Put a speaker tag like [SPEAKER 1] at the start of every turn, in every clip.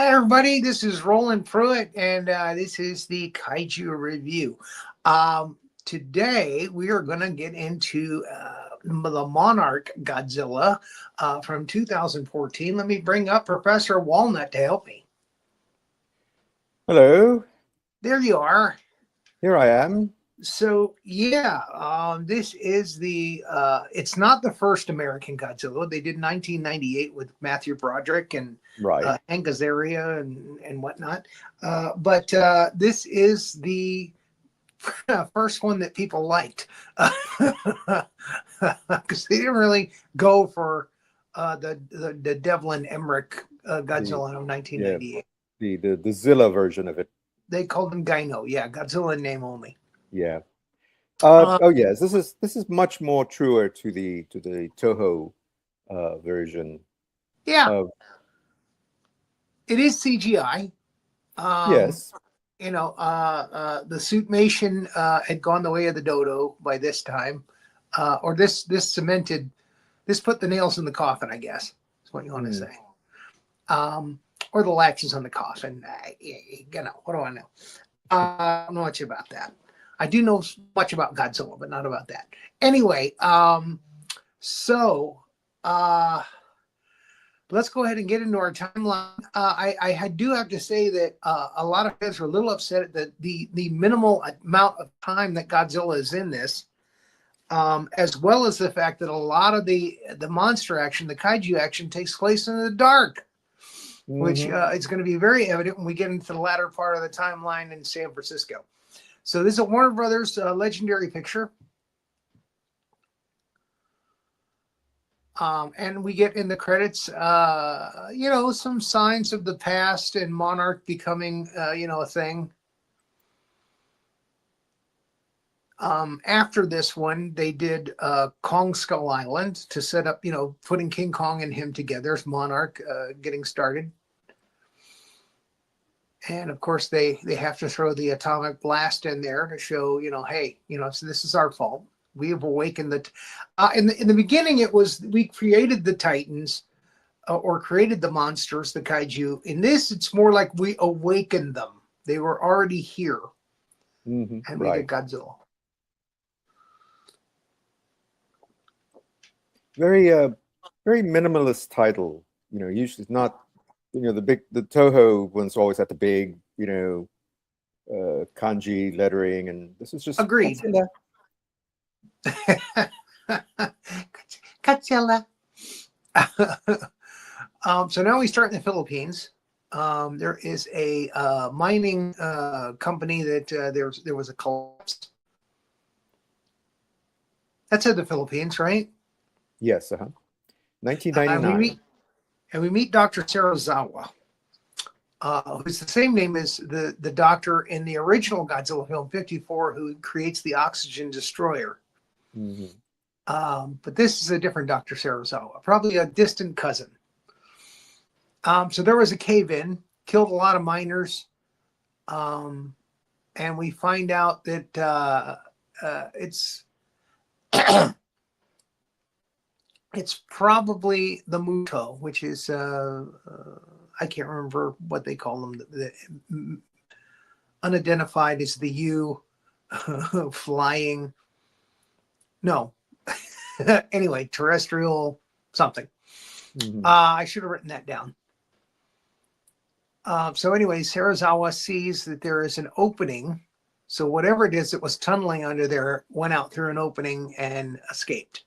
[SPEAKER 1] Hi, everybody. This is Roland Pruitt, and this is the Kaiju Review. Today, we are going to get into the Monarch Godzilla from 2014. Let me bring up Professor Wallnott to help me.
[SPEAKER 2] Hello,
[SPEAKER 1] There you are.
[SPEAKER 2] here I am.
[SPEAKER 1] So, yeah, this is it's not the first American Godzilla. They did 1998 with Matthew Broderick and
[SPEAKER 2] Right.
[SPEAKER 1] Hank Azaria and whatnot. But this is the first one that people liked because they didn't really go for the Devlin Emmerich
[SPEAKER 2] The
[SPEAKER 1] Godzilla of
[SPEAKER 2] yeah,
[SPEAKER 1] 1998.
[SPEAKER 2] the Zilla version of it.
[SPEAKER 1] They called him Gyno. Yeah, Godzilla in name only.
[SPEAKER 2] Yeah.
[SPEAKER 1] Uh,
[SPEAKER 2] Oh yes, this is much more truer to the Toho version
[SPEAKER 1] yeah,
[SPEAKER 2] of
[SPEAKER 1] it is CGI. Um,
[SPEAKER 2] yes.
[SPEAKER 1] the suitmation had gone the way of the dodo by this time, or this cemented, this put the nails in the coffin, I guess is what you want to
[SPEAKER 2] Hmm.
[SPEAKER 1] say, or the latches on the coffin. What do I know? I don't know much about that. I do know much about Godzilla, but not about that. Anyway, so let's go ahead and get into our timeline. I do have to say that a lot of fans were a little upset at the minimal amount of time that Godzilla is in this, as well as the fact that a lot of the monster action, the kaiju action, takes place in the dark, which
[SPEAKER 2] Hmm.
[SPEAKER 1] is going to be very evident when we get into the latter part of the timeline in San Francisco. So this is a Warner Brothers legendary picture. And we get in the credits, some signs of the past and Monarch becoming, a thing. After this one, they did Kong Skull Island to set up, putting King Kong and him together as Monarch getting started. And of course, they have to throw the atomic blast in there to show, hey, so this is our fault. We have awakened in the beginning. It was we created the Titans or created the monsters, the kaiju. In this, it's more like we awakened them. They were already here, and we
[SPEAKER 2] Right.
[SPEAKER 1] did Godzilla.
[SPEAKER 2] Very very minimalist title. Usually it's not the Toho ones always had the big, kanji lettering, and this is just
[SPEAKER 1] Agreed.
[SPEAKER 2] Godzilla.
[SPEAKER 1] Godzilla. So now we start in the Philippines. There is a mining company that there was a collapse. That's in the Philippines, right?
[SPEAKER 2] Yes,
[SPEAKER 1] And
[SPEAKER 2] 1999.
[SPEAKER 1] we meet Dr. Sarazawa, who's the same name as the doctor in the original Godzilla film '54, who creates the oxygen destroyer.
[SPEAKER 2] Hmm.
[SPEAKER 1] But this is a different Dr. Sarazawa, probably a distant cousin. So there was a cave-in, killed a lot of miners, and we find out that it's it's probably the Muto, which is I can't remember what they call them. The unidentified is the U, flying. No, anyway, terrestrial something.
[SPEAKER 2] Hmm.
[SPEAKER 1] I should have written that down. So anyway, Sarazawa sees that there is an opening. So whatever it is that was tunneling under there went out through an opening and escaped.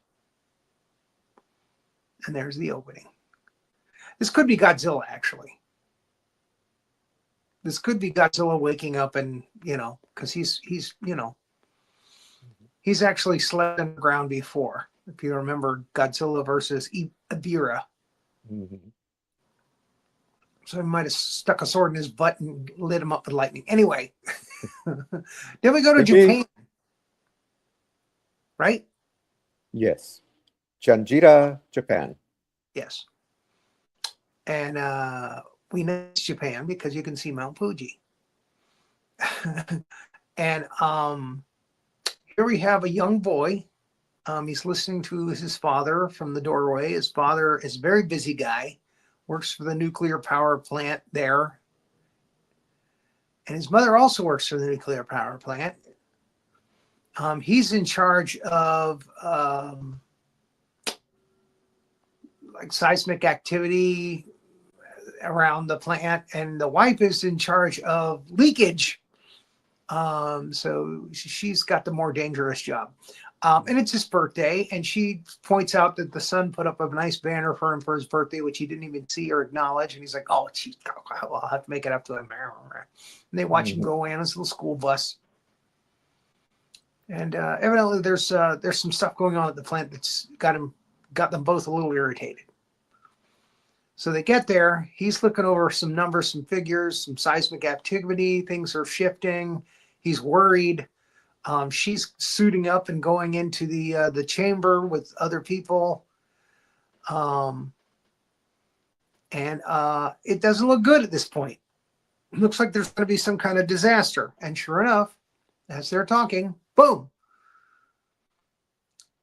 [SPEAKER 1] And there's the opening. This could be Godzilla, actually. This could be Godzilla waking up and, because he's actually slept underground before. If you remember Godzilla versus Ibira.
[SPEAKER 2] Hmm.
[SPEAKER 1] So he might have stuck a sword in his butt and lit him up with lightning. Anyway, then we go to
[SPEAKER 2] Could be.
[SPEAKER 1] Japan, right?
[SPEAKER 2] Yes. Janjira, Japan.
[SPEAKER 1] Yes. And we know it's Japan because you can see Mount Fuji. And here we have a young boy. He's listening to his father from the doorway. His father is a very busy guy, works for the nuclear power plant there. And his mother also works for the nuclear power plant. He's in charge of like seismic activity around the plant, and the wife is in charge of leakage. So she's got the more dangerous job. And it's his birthday, and she points out that the son put up a nice banner for him for his birthday, which he didn't even see or acknowledge. And he's like, "Oh, geez, I'll have to make it up to him." And they watch him go away on his little school bus. And evidently, there's some stuff going on at the plant that's got them both a little irritated. So they get there. He's looking over some numbers, some figures, some seismic activity. Things are shifting. He's worried. She's suiting up and going into the chamber with other people. And it doesn't look good at this point. It looks like there's going to be some kind of disaster. And sure enough, as they're talking, boom,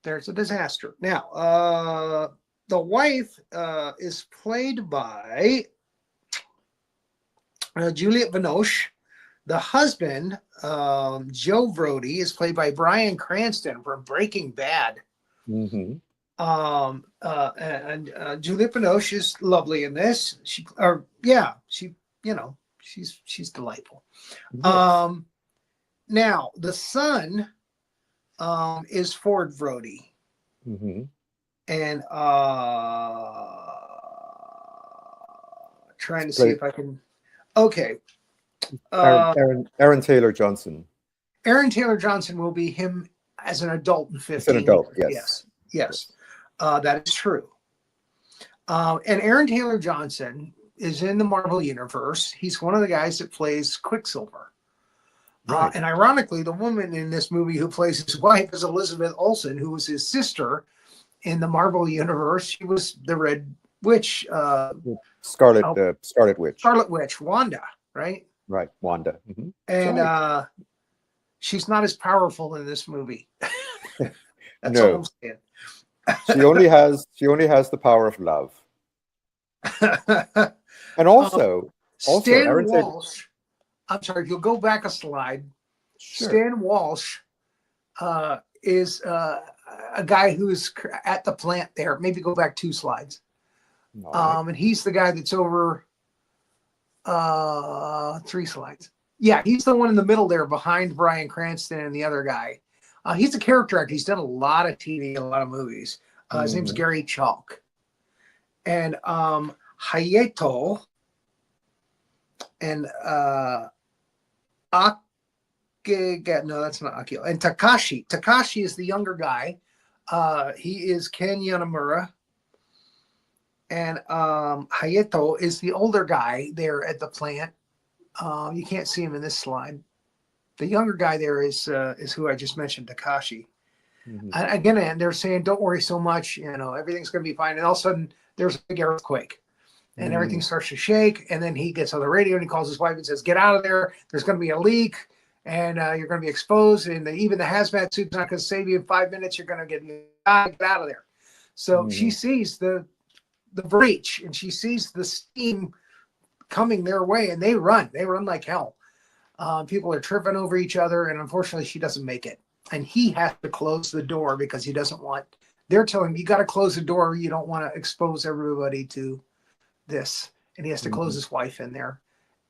[SPEAKER 1] there's a disaster. Now, the wife is played by Juliette Binoche. The husband, Joe Brody, is played by Bryan Cranston from Breaking Bad. And Juliette Binoche is lovely in this. She's delightful. Yes. Now the son is Ford Brody, and trying to see if I can. Okay.
[SPEAKER 2] Aaron Taylor Johnson.
[SPEAKER 1] Aaron Taylor Johnson will be him as an adult in 15
[SPEAKER 2] As an adult,
[SPEAKER 1] years. Yes. That is true. And Aaron Taylor Johnson is in the Marvel Universe. He's one of the guys that plays Quicksilver. Right. And ironically, the woman in this movie who plays his wife is Elizabeth Olson, who was his sister in the Marvel Universe. She was the Red Witch.
[SPEAKER 2] Scarlet Witch.
[SPEAKER 1] Scarlet Witch, Wanda, right?
[SPEAKER 2] Right, Wanda.
[SPEAKER 1] And she's not as powerful in this movie. That's
[SPEAKER 2] No.
[SPEAKER 1] all I'm saying.
[SPEAKER 2] She only has the power of love. And also
[SPEAKER 1] Stan
[SPEAKER 2] Aaron
[SPEAKER 1] Walsh. I'm sorry, if you'll go back a slide.
[SPEAKER 2] Sure.
[SPEAKER 1] Stan Walsh is a guy who is at the plant there. Maybe go back 2 slides. Right. And he's the guy that's over 3 slides. Yeah, he's the one in the middle there behind Bryan Cranston and the other guy. He's a character actor. He's done a lot of TV, a lot of movies. His name's Gary Chalk. And Hayato and no, that's not Akio. And Takashi. Takashi is the younger guy. He is Ken Yanamura. And Hayato is the older guy there at the plant. You can't see him in this slide. The younger guy there is who I just mentioned, Takashi. Again, and they're saying, "Don't worry so much. Everything's going to be fine." And all of a sudden, there's a big earthquake, and everything starts to shake. And then he gets on the radio and he calls his wife and says, "Get out of there. There's going to be a leak, and you're going to be exposed. And even the hazmat suit's not going to save you in 5 minutes. You're going to get out of there." So she sees the breach, and she sees the steam coming their way, and they run like hell. People are tripping over each other, and unfortunately she doesn't make it, and he has to close the door because he doesn't want, they're telling him, you got to close the door, you don't want to expose everybody to this, and he has to close his wife in there.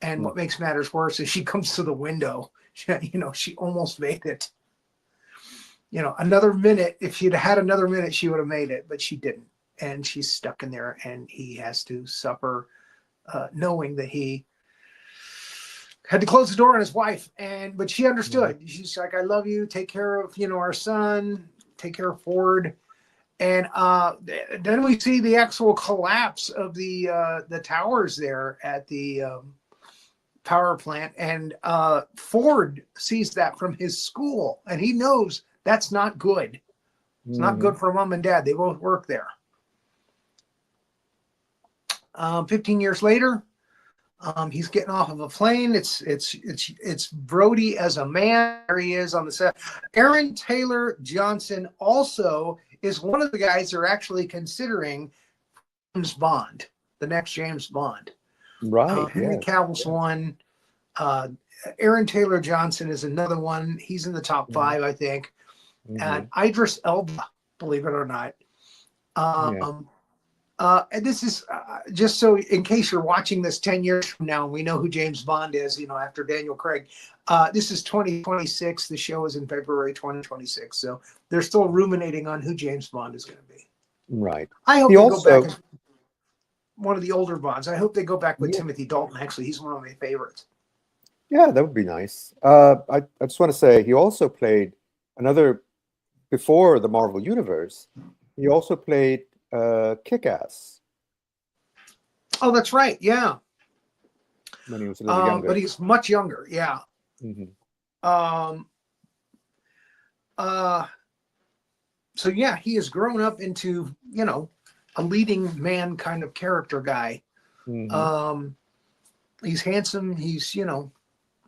[SPEAKER 1] And what makes matters worse is she comes to the window. She almost made it. Another minute, if she'd had another minute, she would have made it, but she didn't. And she's stuck in there, and he has to suffer knowing that he had to close the door on his wife. But she understood. She's like, "I love you. Take care of, our son. Take care of Ford." And then we see the actual collapse of the towers there at the power plant. And Ford sees that from his school, and he knows that's not good. It's not good for mom and dad. They both work there. 15 years later, he's getting off of a plane. It's Brody as a man. There he is on the set. Aaron Taylor Johnson also is one of the guys they're actually considering James Bond, the next James Bond.
[SPEAKER 2] Right.
[SPEAKER 1] Henry
[SPEAKER 2] Yes.
[SPEAKER 1] Cavill's one. Aaron Taylor Johnson is another one. He's in the top
[SPEAKER 2] Mhm.
[SPEAKER 1] 5, I think. And
[SPEAKER 2] Mhm.
[SPEAKER 1] Idris Elba, believe it or not.
[SPEAKER 2] Yeah.
[SPEAKER 1] And this is just so in case you're watching this 10 years from now and we know who James Bond is, after Daniel Craig. This is 2026. The show is in February 2026. So they're still ruminating on who James Bond is going to be.
[SPEAKER 2] Right.
[SPEAKER 1] I hope
[SPEAKER 2] He
[SPEAKER 1] they go back
[SPEAKER 2] also,
[SPEAKER 1] as one of the older Bonds. I hope they go back with
[SPEAKER 2] yeah,
[SPEAKER 1] Timothy Dalton. Actually, he's one of my favorites.
[SPEAKER 2] yeah, that would be nice. I just want to say he also played another before the Marvel Universe. He also played Kick-Ass
[SPEAKER 1] Oh, that's right. Yeah.
[SPEAKER 2] when he was a little
[SPEAKER 1] But
[SPEAKER 2] younger.
[SPEAKER 1] he's much younger. Yeah.
[SPEAKER 2] Hmm.
[SPEAKER 1] Um, uh, so yeah, he has grown up into, a leading man kind of character guy.
[SPEAKER 2] Hmm.
[SPEAKER 1] Um, he's handsome. He's,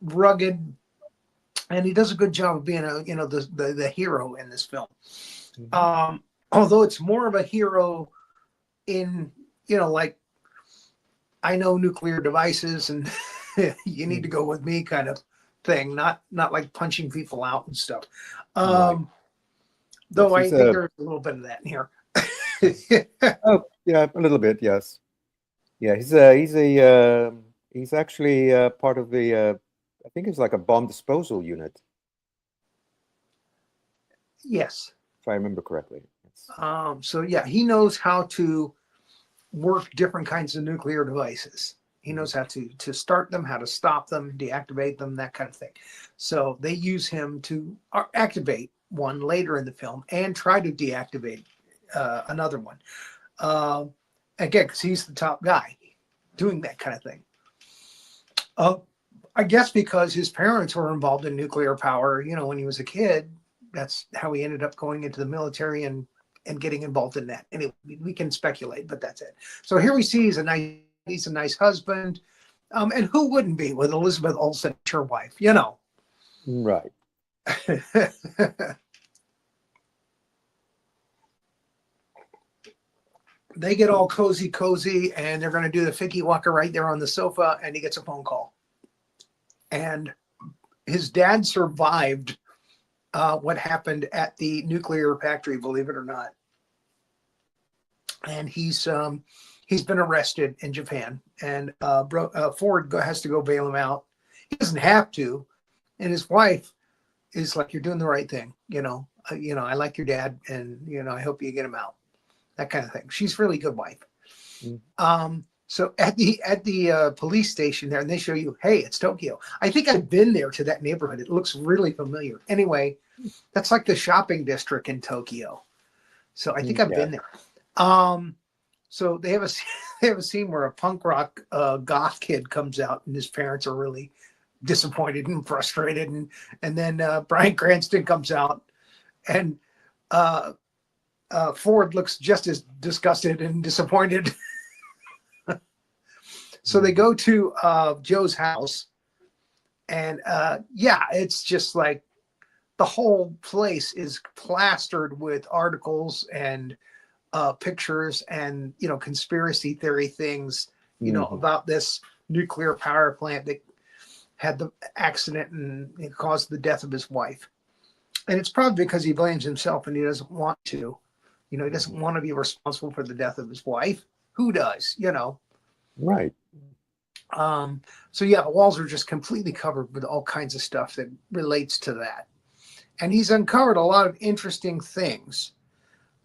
[SPEAKER 1] rugged, and he does a good job of being the hero in this film.
[SPEAKER 2] Hmm.
[SPEAKER 1] Although it's more of a hero in, like, I know nuclear devices and you need to go with me kind of thing, not like punching people out and stuff.
[SPEAKER 2] Right. Yes,
[SPEAKER 1] Though I
[SPEAKER 2] he's
[SPEAKER 1] think
[SPEAKER 2] a.
[SPEAKER 1] there's a little bit of that in here.
[SPEAKER 2] Oh, yeah, a little bit. Yes. Yeah, he's actually part of the. I think it's like a bomb disposal unit,
[SPEAKER 1] Yes.
[SPEAKER 2] if I remember correctly.
[SPEAKER 1] So yeah, he knows how to work different kinds of nuclear devices. He knows how to start them, how to stop them, deactivate them, that kind of thing. So they use him to activate one later in the film and try to deactivate another one. Uh, Again, because he's the top guy doing that kind of thing. I guess because his parents were involved in nuclear power, when he was a kid, that's how he ended up going into the military and getting involved in that. Anyway, we can speculate, but that's it. So here we see he's a nice husband. And who wouldn't be with Elizabeth Olsen, your wife,
[SPEAKER 2] Right.
[SPEAKER 1] They get all cozy, and they're going to do the Ficky Walker right there on the sofa, and he gets a phone call. And his dad survived what happened at the nuclear factory, believe it or not. And he's been arrested in Japan, and Ford has to go bail him out. He doesn't have to, and his wife is like, "You're doing the right thing, I like your dad, and I hope you get him out." That kind of thing. She's a really good wife.
[SPEAKER 2] Mm.
[SPEAKER 1] So at the police station there, and they show you, hey, it's Tokyo. I think I've been there to that neighborhood. It looks really familiar. Anyway, that's like the shopping district in Tokyo. So I think I've
[SPEAKER 2] Yeah.
[SPEAKER 1] been there. So they have a they have a scene where a punk rock goth kid comes out, and his parents are really disappointed and frustrated, and then Bryan Cranston comes out, and Ford looks just as disgusted and disappointed. So they go to Joe's house, and it's just like the whole place is plastered with articles and pictures and conspiracy theory things about this nuclear power plant that had the accident and it caused the death of his wife. And it's probably because he blames himself and he doesn't want to. He doesn't want to be responsible for the death of his wife. Who does?
[SPEAKER 2] Right.
[SPEAKER 1] So yeah, the walls are just completely covered with all kinds of stuff that relates to that. And he's uncovered a lot of interesting things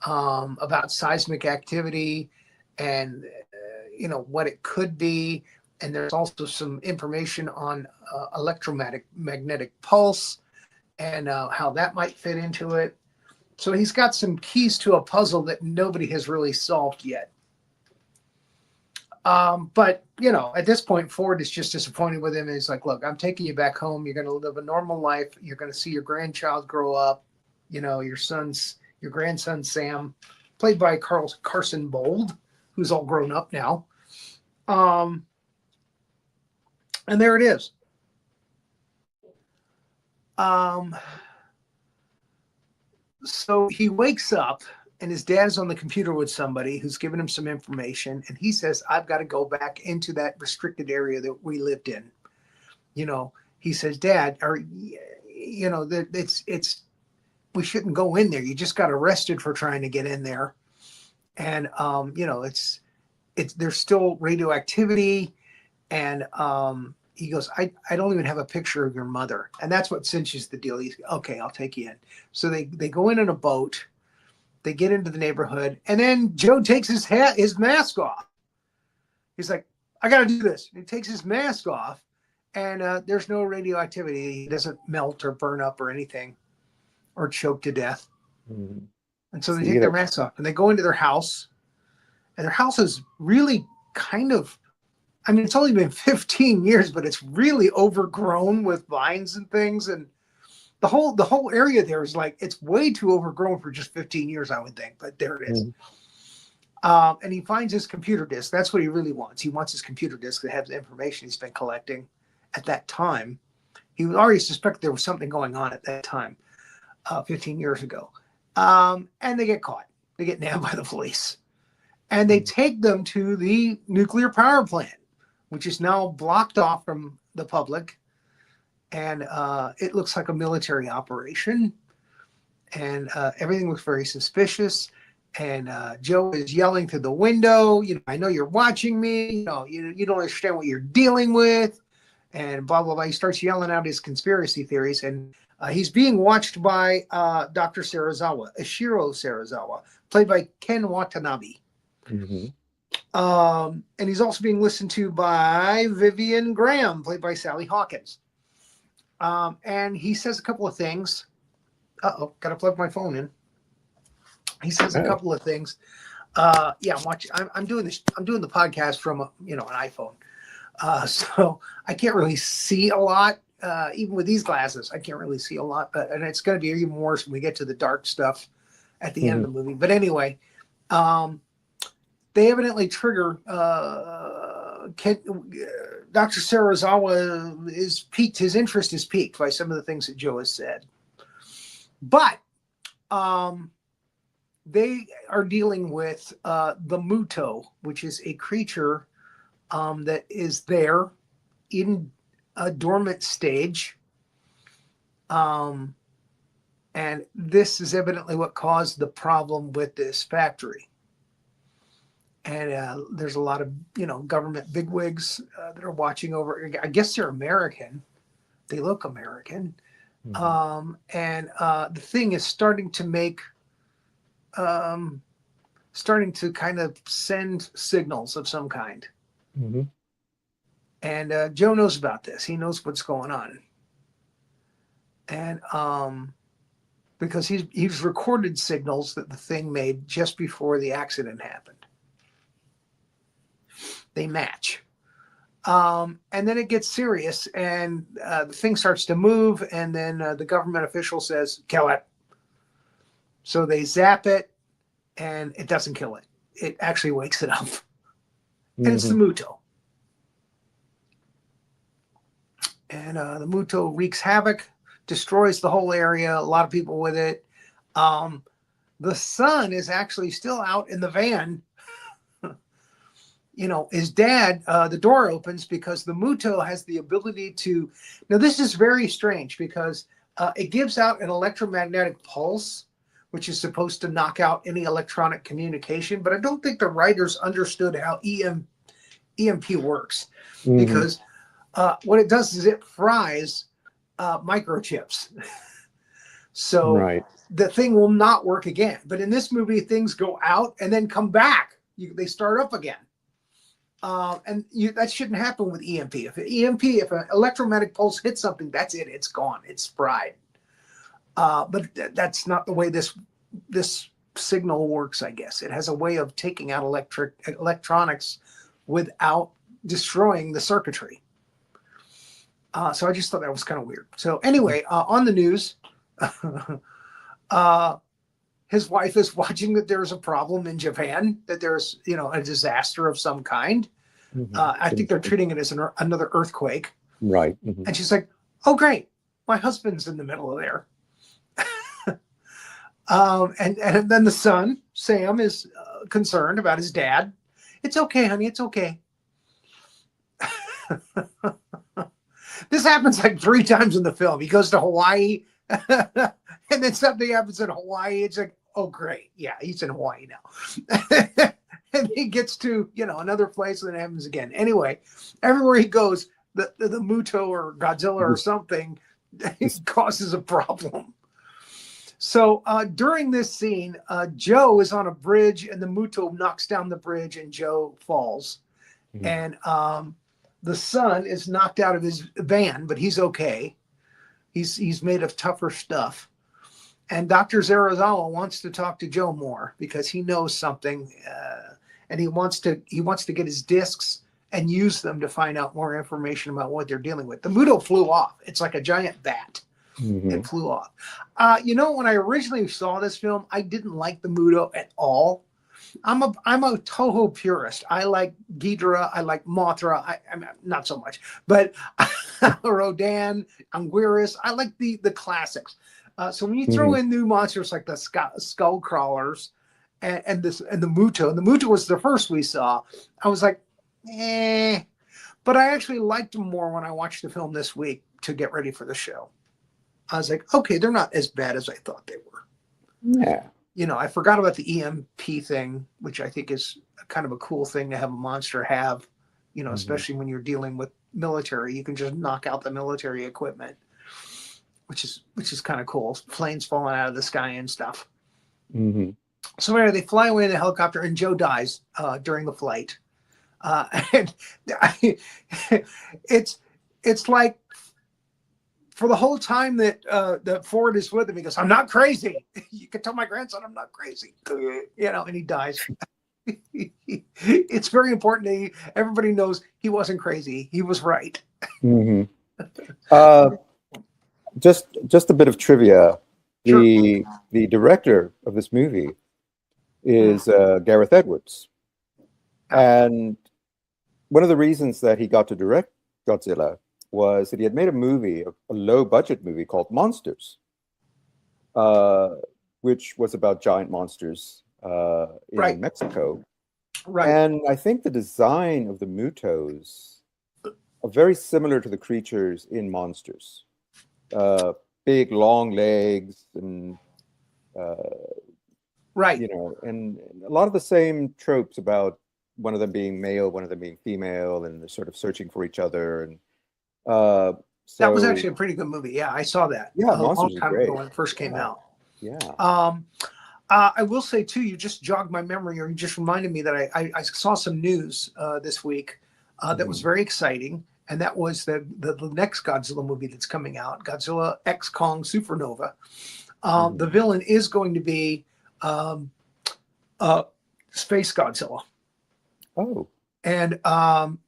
[SPEAKER 1] about seismic activity and what it could be. And there's also some information on electromagnetic pulse and how that might fit into it. So he's got some keys to a puzzle that nobody has really solved yet. But at this point, Ford is just disappointed with him. And he's like, "Look, I'm taking you back home. You're going to live a normal life. You're going to see your grandchild grow up. Your grandson Sam, played by Carson Bold, who's all grown up now." And there it is. So he wakes up and his dad's on the computer with somebody who's giving him some information, and he says, I've got to go back into that restricted area that we lived in. You know, he says, Dad, it's we shouldn't go in there. You just got arrested for trying to get in there. And it's there's still radioactivity. And he goes, I don't even have a picture of your mother. And that's what cinches the deal. He's okay, I'll take you in. So they go in a boat, they get into the neighborhood, and then Joe takes his mask off. He's like, I gotta do this. He takes his mask off, and there's no radioactivity. He doesn't melt or burn up or anything or choke to death. Mm-hmm. And so they take their masks off and they go into their house, and their house is really kind of, I mean, it's only been 15 years, but it's really overgrown with vines and things. And the whole area there is like, it's way too overgrown for just 15 years, I would think, but there it is. Mm-hmm. And he finds his computer disk. That's what he really wants. He wants his computer disk that has the information he's been collecting at that time. He already suspected there was something going on at that time, 15 years ago. And they get caught. They get nabbed by the police. And they take them to the nuclear power plant, which is now blocked off from the public. And it looks like a military operation. And everything looks very suspicious. And Joe is yelling through the window, I know you're watching me. You don't understand what you're dealing with. And blah, blah, blah. He starts yelling out his conspiracy theories. And he's being watched by Dr. Ishiro Serizawa, played by Ken Watanabe. Mm-hmm. And he's also being listened to by Vivian Graham, played by Sally Hawkins. And he says a couple of things. Gotta plug my phone in. He says a couple of things. I'm doing this. I'm doing the podcast from an iPhone, so I can't really see a lot. Even with these glasses, I can't really see a lot. And it's going to be even worse when we get to the dark stuff at the end of the movie. But anyway, they evidently trigger. Dr. Serizawa is piqued. His interest is piqued by some of the things that Joe has said. But they are dealing with the Muto, which is a creature that is there in a dormant stage. And this is evidently what caused the problem with this factory. And there's a lot of, government bigwigs that are watching over. I guess they're American. They look American. Mm-hmm. And the thing is starting to kind of send signals of some kind. Mm-hmm. And Joe knows about this. He knows what's going on. And because he's recorded signals that the thing made just before the accident happened. They match. And then it gets serious, and the thing starts to move, and then the government official says, kill it. So they zap it, and it doesn't kill it. It actually wakes it up. Mm-hmm. And it's the Muto. And the Muto wreaks havoc, destroys the whole area, a lot of people with it. The son is actually still out in the van. His dad, the door opens because the Muto has the ability to... Now, this is very strange because it gives out an electromagnetic pulse, which is supposed to knock out any electronic communication. But I don't think the writers understood how EMP works. Mm-hmm. Because what it does is it fries microchips. So right. The thing will not work again. But in this movie, things go out and then come back. They start up again. That shouldn't happen with EMP. If an electromagnetic pulse hits something, that's it. It's gone. It's fried. But that's not the way this signal works, I guess. It has a way of taking out electronics without destroying the circuitry. So I just thought that was kind of weird. So anyway, on the news, his wife is watching that there's a problem in Japan, that there's, a disaster of some kind. Mm-hmm. I think they're treating it as another earthquake. Right. Mm-hmm. And she's like, oh, great. My husband's in the middle of there. And then the son Sam is concerned about his dad. It's okay, honey. It's okay. This happens like 3 times in the film. He goes to Hawaii, and then something happens in Hawaii. It's like, oh, great. Yeah, he's in Hawaii now. And he gets to, another place, and then it happens again. Anyway, everywhere he goes, the Muto or Godzilla or something causes a problem. So during this scene, Joe is on a bridge, and the Muto knocks down the bridge, and Joe falls. Mm-hmm. And the son is knocked out of his van, but he's okay. He's made of tougher stuff. And Dr. Zarazawa wants to talk to Joe more because he knows something, and he wants to get his discs and use them to find out more information about what they're dealing with. The Muto flew off. It's like a giant bat. Mm-hmm. It flew off. When I originally saw this film, I didn't like the Muto at all. I'm a Toho purist. I like Ghidorah. I like Mothra. I'm not so much, but Rodan, Anguirus. I like the classics. So when you throw in new monsters like the skull crawlers and the Muto, and the Muto was the first we saw, I was like, eh. But I actually liked them more when I watched the film this week to get ready for the show. I was like, okay, they're not as bad as I thought they were.
[SPEAKER 2] Yeah.
[SPEAKER 1] I forgot about the EMP thing, which I think is kind of a cool thing to have a monster have, especially when you're dealing with military. You can just knock out the military equipment, which is kind of cool. Planes falling out of the sky and stuff. Mm-hmm. So anyway, they fly away in the helicopter, and Joe dies during the flight. And it's like, for the whole time that Ford is with him, he goes, "I'm not crazy. You can tell my grandson I'm not crazy." And he dies. It's very important. Everybody knows he wasn't crazy. He was right.
[SPEAKER 2] Mm-hmm. Just a bit of trivia.
[SPEAKER 1] Sure.
[SPEAKER 2] The director of this movie is Gareth Edwards. And one of the reasons that he got to direct Godzilla was that he had made a low-budget movie called Monsters, which was about giant monsters in Mexico. Right. And I think the design of the Mutos are very similar to the creatures in Monsters. Big, long legs, and and a lot of the same tropes about one of them being male, one of them being female, and they're sort of searching for each other. And
[SPEAKER 1] that was actually a pretty good movie. Yeah, I saw that.
[SPEAKER 2] Yeah,
[SPEAKER 1] a long time ago when it first came out.
[SPEAKER 2] Yeah.
[SPEAKER 1] I will say too, you just jogged my memory, or you just reminded me that I saw some news this week that was very exciting, and that was the next Godzilla movie that's coming out, Godzilla X Kong Supernova. The villain is going to be Space Godzilla.
[SPEAKER 2] Oh.
[SPEAKER 1] And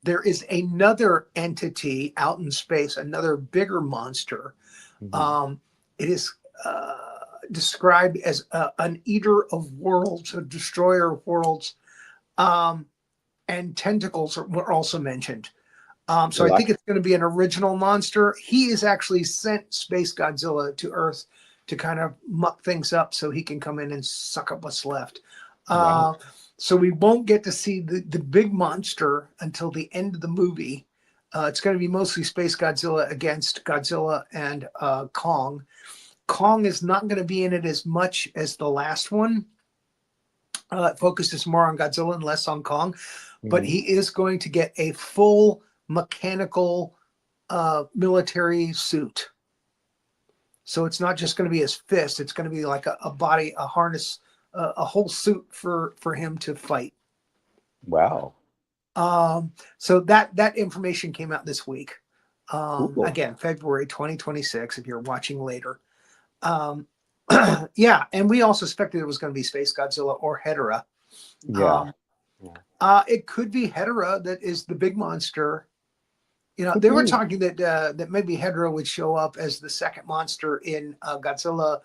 [SPEAKER 1] there is another entity out in space, another bigger monster. Mm-hmm. It is described as an eater of worlds, a destroyer of worlds, and tentacles were also mentioned. So I think it's going to be an original monster. He has actually sent Space Godzilla to Earth to kind of muck things up so he can come in and suck up what's left. Wow. So we won't get to see the big monster until the end of the movie. It's going to be mostly Space Godzilla against Godzilla and Kong. Kong is not going to be in it as much as the last one. It focuses more on Godzilla and less on Kong. Mm-hmm. But he is going to get a full mechanical military suit. So it's not just going to be his fist. It's going to be like a body, a harness, a whole suit for him to fight.
[SPEAKER 2] Wow.
[SPEAKER 1] So that information came out this week.
[SPEAKER 2] Cool.
[SPEAKER 1] Again, February 2026, if you're watching later. Yeah, and we all suspected it was going to be Space Godzilla or Hedorah.
[SPEAKER 2] Yeah.
[SPEAKER 1] It could be Hedorah that is the big monster. They were talking that maybe Hedorah would show up as the second monster in Godzilla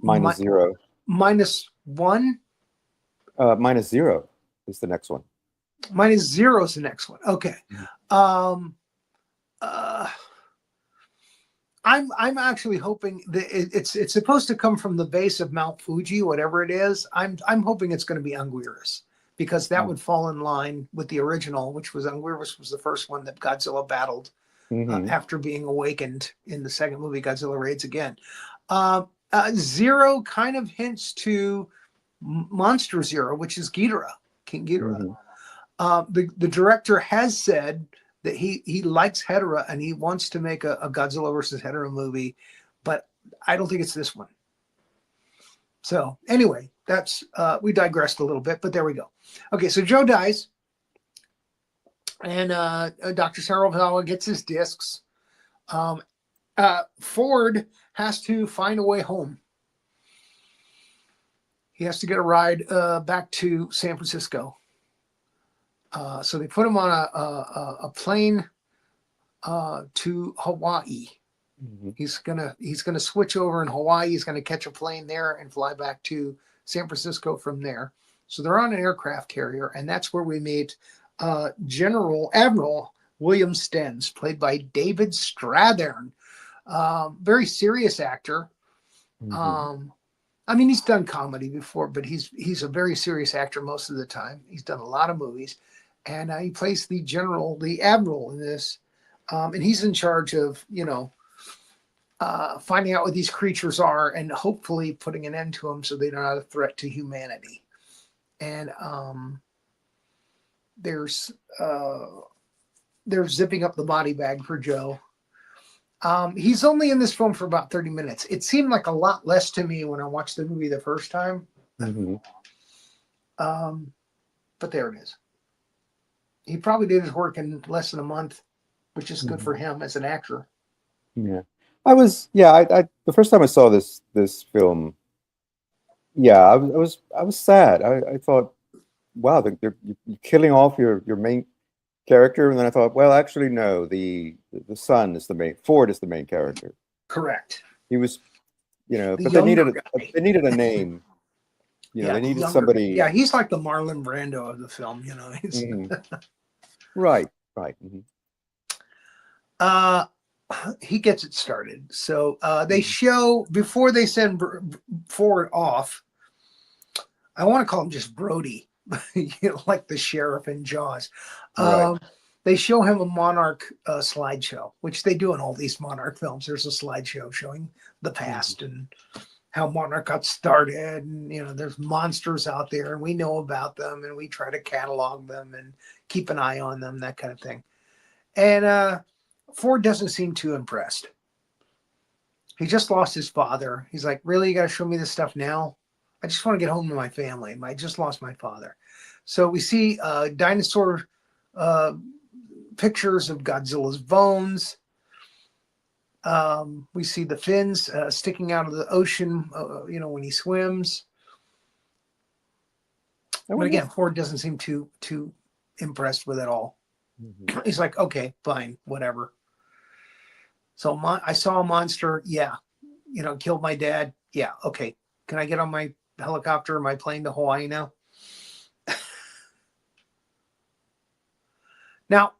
[SPEAKER 2] -0.
[SPEAKER 1] -1?
[SPEAKER 2] -0 is the next one.
[SPEAKER 1] -0 is the next one. Okay. I'm actually hoping that it's supposed to come from the base of Mount Fuji, whatever it is. I'm hoping it's going to be Anguirus, because that would fall in line with the original, which was Anguirus was the first one that Godzilla battled after being awakened in the second movie, Godzilla Raids Again. Zero kind of hints to Monster Zero, which is Ghidorah, King Ghidorah. The director has said that he likes Hedorah and he wants to make a Godzilla versus Hedorah movie, but I don't think it's this one. So anyway, that's we digressed a little bit, but there we go. Okay, so Joe dies, and Dr. Saravawa gets his discs. Ford has to find a way home. He has to get a ride back to San Francisco. So they put him on a plane to Hawaii. He's gonna switch over in Hawaii. He's gonna catch a plane there and fly back to San Francisco from there. So they're on an aircraft carrier, and that's where we meet Admiral William Stenz, played by David Strathairn. Very serious actor. I mean, he's done comedy before, but he's a very serious actor most of the time. He's done a lot of movies, and he plays the admiral in this, and he's in charge of finding out what these creatures are and hopefully putting an end to them so they're not a threat to humanity. And they're zipping up the body bag for Joe. He's only in this film for about 30 minutes. It seemed like a lot less to me when I watched the movie the first time. But there it is. He probably did his work in less than a month, which is good for him as an actor.
[SPEAKER 2] Yeah. I the first time I saw this film, I was sad. I thought, wow, you're killing off your main character, and then I thought, well, actually, no, the son is the main. Ford is the main character.
[SPEAKER 1] Correct.
[SPEAKER 2] He was, but they needed a name. They needed somebody.
[SPEAKER 1] Yeah, he's like the Marlon Brando of the film.
[SPEAKER 2] Right.
[SPEAKER 1] He gets it started. So they show, before they send Ford off, I want to call him just Brody, like the sheriff in Jaws.
[SPEAKER 2] Right.
[SPEAKER 1] They show him a Monarch slideshow, which they do in all these Monarch films. There's a slideshow showing the past and how Monarch got started. And, there's monsters out there and we know about them and we try to catalog them and keep an eye on them, that kind of thing. And Ford doesn't seem too impressed. He just lost his father. He's like, really? You got to show me this stuff now? I just want to get home to my family. I just lost my father. So we see dinosaur pictures of Godzilla's bones. We see the fins sticking out of the ocean, when he swims. But again, Ford doesn't seem too impressed with it all. He's like, okay, fine, whatever. So I saw a monster. Yeah. Killed my dad. Yeah. Okay. Can I get on my helicopter or my plane to Hawaii now? Now,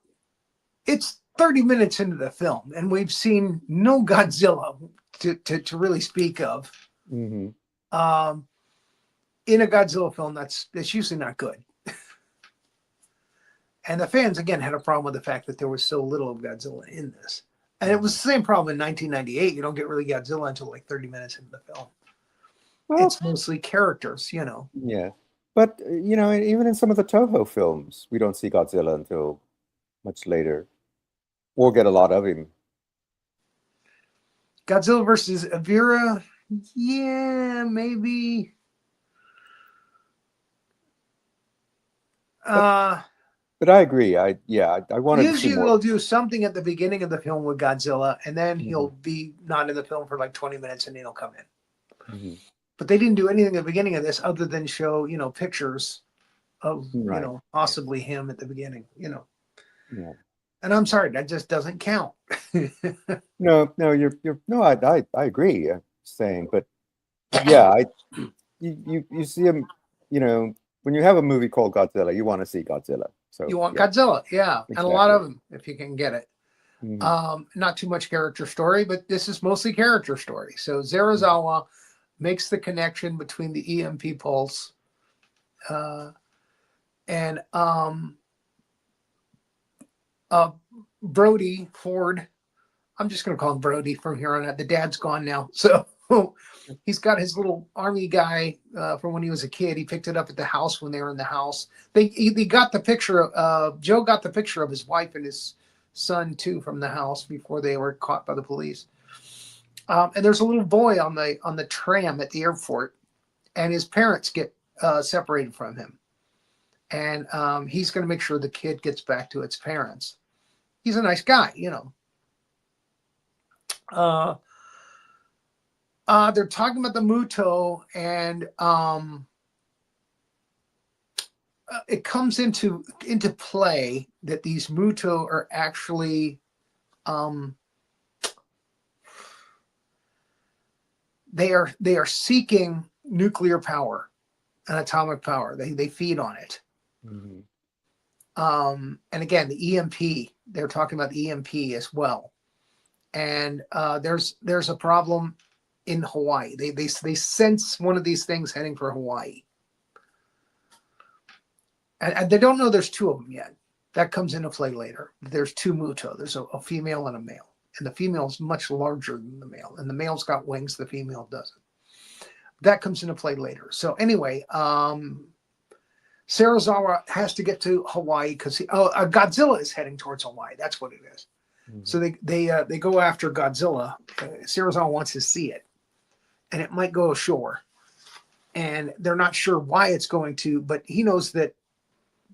[SPEAKER 1] it's 30 minutes into the film, and we've seen no Godzilla to really speak of. In a Godzilla film, that's usually not good. And the fans, again, had a problem with the fact that there was so little of Godzilla in this. And it was the same problem in 1998. You don't get really Godzilla until like 30 minutes into the film. Well, it's mostly characters,
[SPEAKER 2] Yeah. But, even in some of the Toho films, we don't see Godzilla until much later, or get a lot of him.
[SPEAKER 1] Godzilla versus Evira, yeah, maybe.
[SPEAKER 2] But I agree. I wanted to see more.
[SPEAKER 1] Usually they'll do something at the beginning of the film with Godzilla, and then he'll be not in the film for like 20 minutes, and then he'll come in. But they didn't do anything at the beginning of this other than show, pictures of, possibly him at the beginning, Yeah. And I'm sorry, that just doesn't count.
[SPEAKER 2] No, I agree. Saying, but yeah, you see him. When you have a movie called Godzilla, you want to see Godzilla. So
[SPEAKER 1] you want Godzilla, yeah, and a lot of them if you can get it. Not too much character story, but this is mostly character story. So Zarazawa makes the connection between the EMP pulse and Brody Ford. I'm just going to call him Brody from here on out. The dad's gone now. So he's got his little army guy from when he was a kid. He picked it up at the house when they were in the house. They got the picture of, Joe got the picture of his wife and his son too from the house before they were caught by the police. And there's a little boy on the tram at the airport, and his parents get separated from him. And he's going to make sure the kid gets back to its parents. He's a nice guy, you know. They're talking about the Muto, and it comes into play that these Muto are actually they are seeking nuclear power and atomic power. They feed on it. Mm-hmm. And again, the EMP, they're talking about the EMP as well. And there's a problem in Hawaii. They sense one of these things heading for Hawaii. And they don't know there's two of them yet. That comes into play later. There's two Muto. There's a female and a male. And the female is much larger than the male. And the male's got wings, the female doesn't. That comes into play later. So anyway, Sarazawa has to get to Hawaii because Godzilla is heading towards Hawaii. That's what it is. Mm-hmm. So they go after Godzilla. Sarazawa wants to see it, and it might go ashore. And they're not sure why it's going to, but he knows that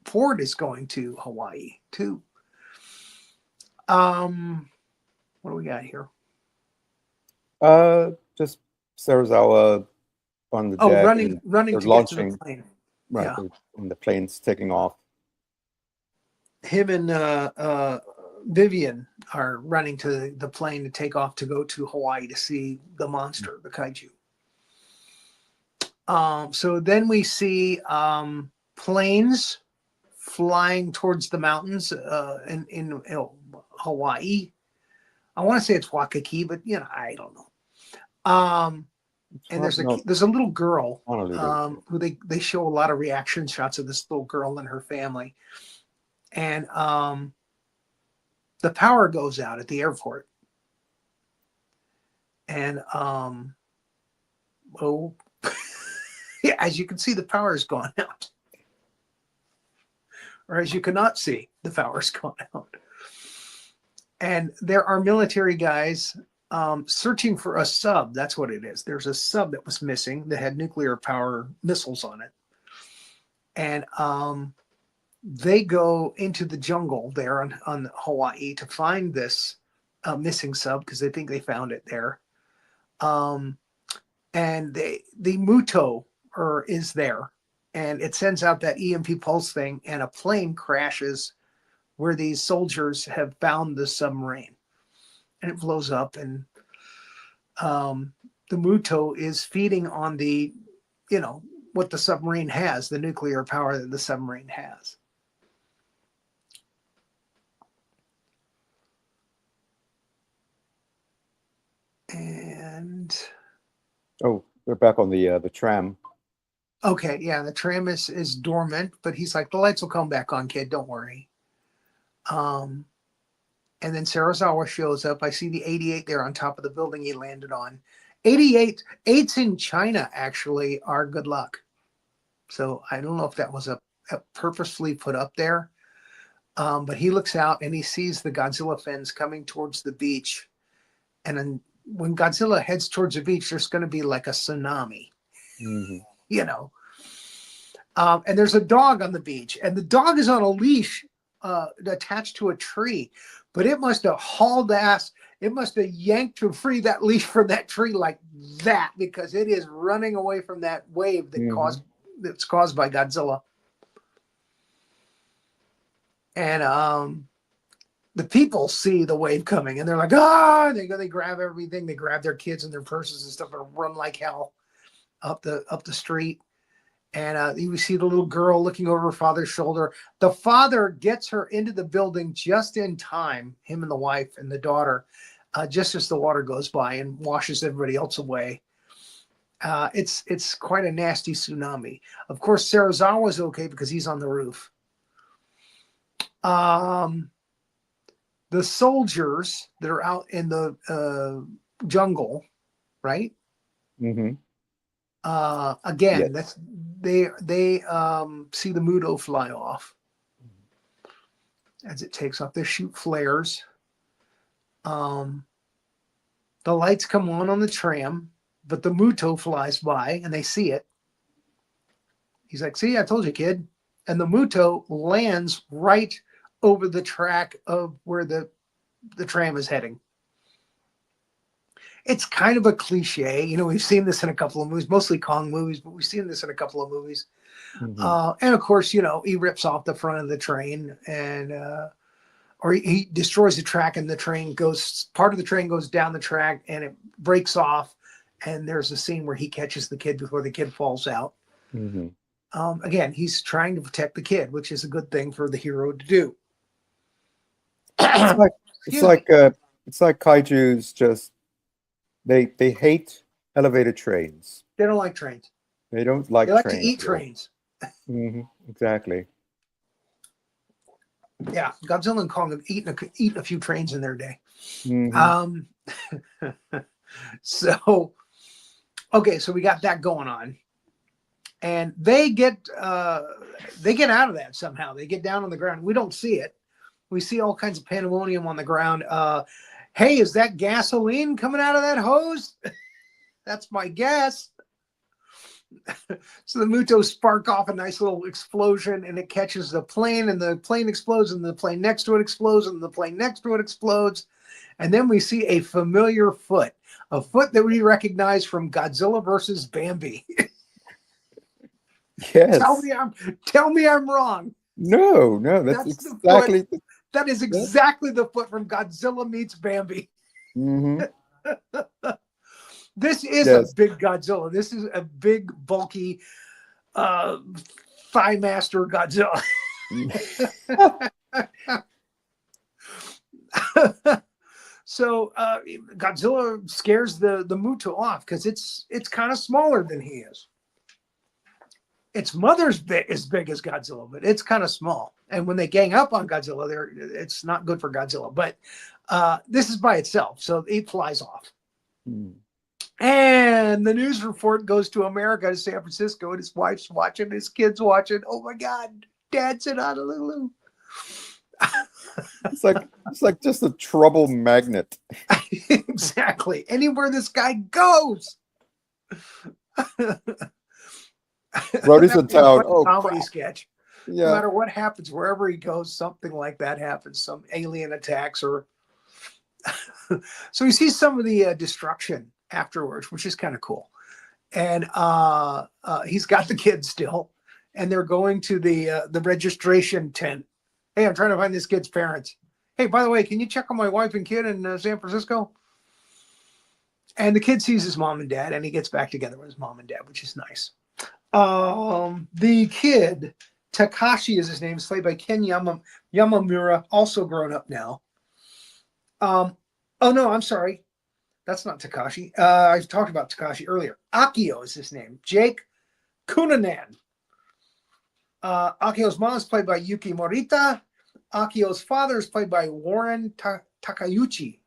[SPEAKER 1] Ford is going to Hawaii too. What do we got here?
[SPEAKER 2] Just Sarazawa on the deck.
[SPEAKER 1] running to launching, get to the plane.
[SPEAKER 2] Right, yeah. And the plane's taking off.
[SPEAKER 1] Him and Vivian are running to the plane to take off to go to Hawaii to see the monster, the kaiju. So then we see planes flying towards the mountains in Hawaii. I want to say it's Waikiki, but I don't know. And there's a little girl who they show a lot of reaction shots of this little girl and her family. And the power goes out at the airport. And yeah, as you can see, the power has gone out. Or as you cannot see, the power's gone out. And there are military guys searching for a sub. That's what it is. There's a sub that was missing that had nuclear power missiles on it. And they go into the jungle there on Hawaii to find this missing sub because they think they found it there. And the Muto is there. And it sends out that EMP pulse thing, and a plane crashes where these soldiers have found the submarine. And it blows up, and the Muto is feeding on the, what the submarine has, the nuclear power that the submarine has. And
[SPEAKER 2] we're back on the tram.
[SPEAKER 1] Okay, yeah, the tram is dormant, but he's like, the lights will come back on, kid, don't worry. And then Sarazawa shows up. I see the 88 there on top of the building he landed on. 88s in China actually are good luck. So I don't know if that was a purposefully put up there. But he looks out and he sees the Godzilla fins coming towards the beach. And then when Godzilla heads towards the beach, there's going to be like a tsunami. Mm-hmm. And there's a dog on the beach, and the dog is on a leash attached to a tree, but it must have hauled ass. It must have yanked to free that leash from that tree like that, because it is running away from that wave that's caused by Godzilla. And the people see the wave coming, and they're like, they grab everything. They grab their kids and their purses and stuff and run like hell up the street. And you see the little girl looking over her father's shoulder. The father gets her into the building just in time, him and the wife and the daughter, just as the water goes by and washes everybody else away. It's quite a nasty tsunami. Of course, Serizawa's okay because he's on the roof. The soldiers that are out in the jungle, right?
[SPEAKER 2] Mm-hmm.
[SPEAKER 1] Again,
[SPEAKER 2] Yes.
[SPEAKER 1] they see the Muto fly off as it takes off. They shoot flares. The lights come on the tram, but the Muto flies by and they see it. He's like, "See, I told you, kid." And the Muto lands right over the track of where the tram is heading. It's kind of a cliche. You know, we've seen this in a couple of movies, mostly Kong movies, but we've seen this in a couple of movies.
[SPEAKER 2] Mm-hmm.
[SPEAKER 1] And of course, you know, he rips off the front of the train and, or he destroys the track and the train goes, part of the train goes down the track and it breaks off. And there's a scene where he catches the kid before the kid falls out.
[SPEAKER 2] Mm-hmm.
[SPEAKER 1] Again, he's trying to protect the kid, which is a good thing for the hero to do.
[SPEAKER 2] It's like Kaiju's just they hate elevated trains.
[SPEAKER 1] They don't like trains.
[SPEAKER 2] They don't like
[SPEAKER 1] They like
[SPEAKER 2] trains.
[SPEAKER 1] to eat trains.
[SPEAKER 2] Mm-hmm. Exactly.
[SPEAKER 1] Yeah, Godzilla and Kong have eaten a few trains in their day.
[SPEAKER 2] Mm-hmm.
[SPEAKER 1] So, okay, so we got that going on, and they get out of that somehow. They get down on the ground. We don't see it. We see all kinds of pandemonium on the ground. Hey, is that gasoline coming out of that hose? That's my guess. So the Mutos spark off a nice little explosion and it catches the plane and the plane explodes and the plane next to it explodes and the plane next to it explodes. And then we see a familiar foot, a foot that we recognize from Godzilla versus Bambi.
[SPEAKER 2] Yes.
[SPEAKER 1] Tell me I'm wrong.
[SPEAKER 2] No, that's exactly.
[SPEAKER 1] That is exactly the foot from Godzilla meets Bambi.
[SPEAKER 2] Mm-hmm.
[SPEAKER 1] This is a big Godzilla. This is a big, bulky, thigh master Godzilla. So Godzilla scares the Muto off because it's kind of smaller than he is. Its mother's as big as Godzilla, but it's kind of small. And when they gang up on Godzilla, it's not good for Godzilla. But this is by itself, so it flies off.
[SPEAKER 2] Mm.
[SPEAKER 1] And the news report goes to America, to San Francisco, and his wife's watching, his kids watching. Oh my God, Dad's in Honolulu.
[SPEAKER 2] It's like just a trouble magnet.
[SPEAKER 1] Exactly. Anywhere this guy goes.
[SPEAKER 2] Brody's in town. Oh,
[SPEAKER 1] comedy sketch.
[SPEAKER 2] Yeah.
[SPEAKER 1] No matter what happens, wherever he goes, something like that happens. Some alien attacks or. So you see some of the destruction afterwards, which is kind of cool. And he's got the kids still, and they're going to the registration tent. Hey, I'm trying to find this kid's parents. Hey, by the way, can you check on my wife and kid in San Francisco? And the kid sees his mom and dad, and he gets back together with his mom and dad, which is nice. The kid, Takashi is his name, is played by Ken Yamamura, also grown up now. Oh no, I'm sorry. That's not Takashi. I talked about Takashi earlier. Akio is his name. Jake Kunanan. Akio's mom is played by Yuki Morita. Akio's father is played by Warren Takayuchi.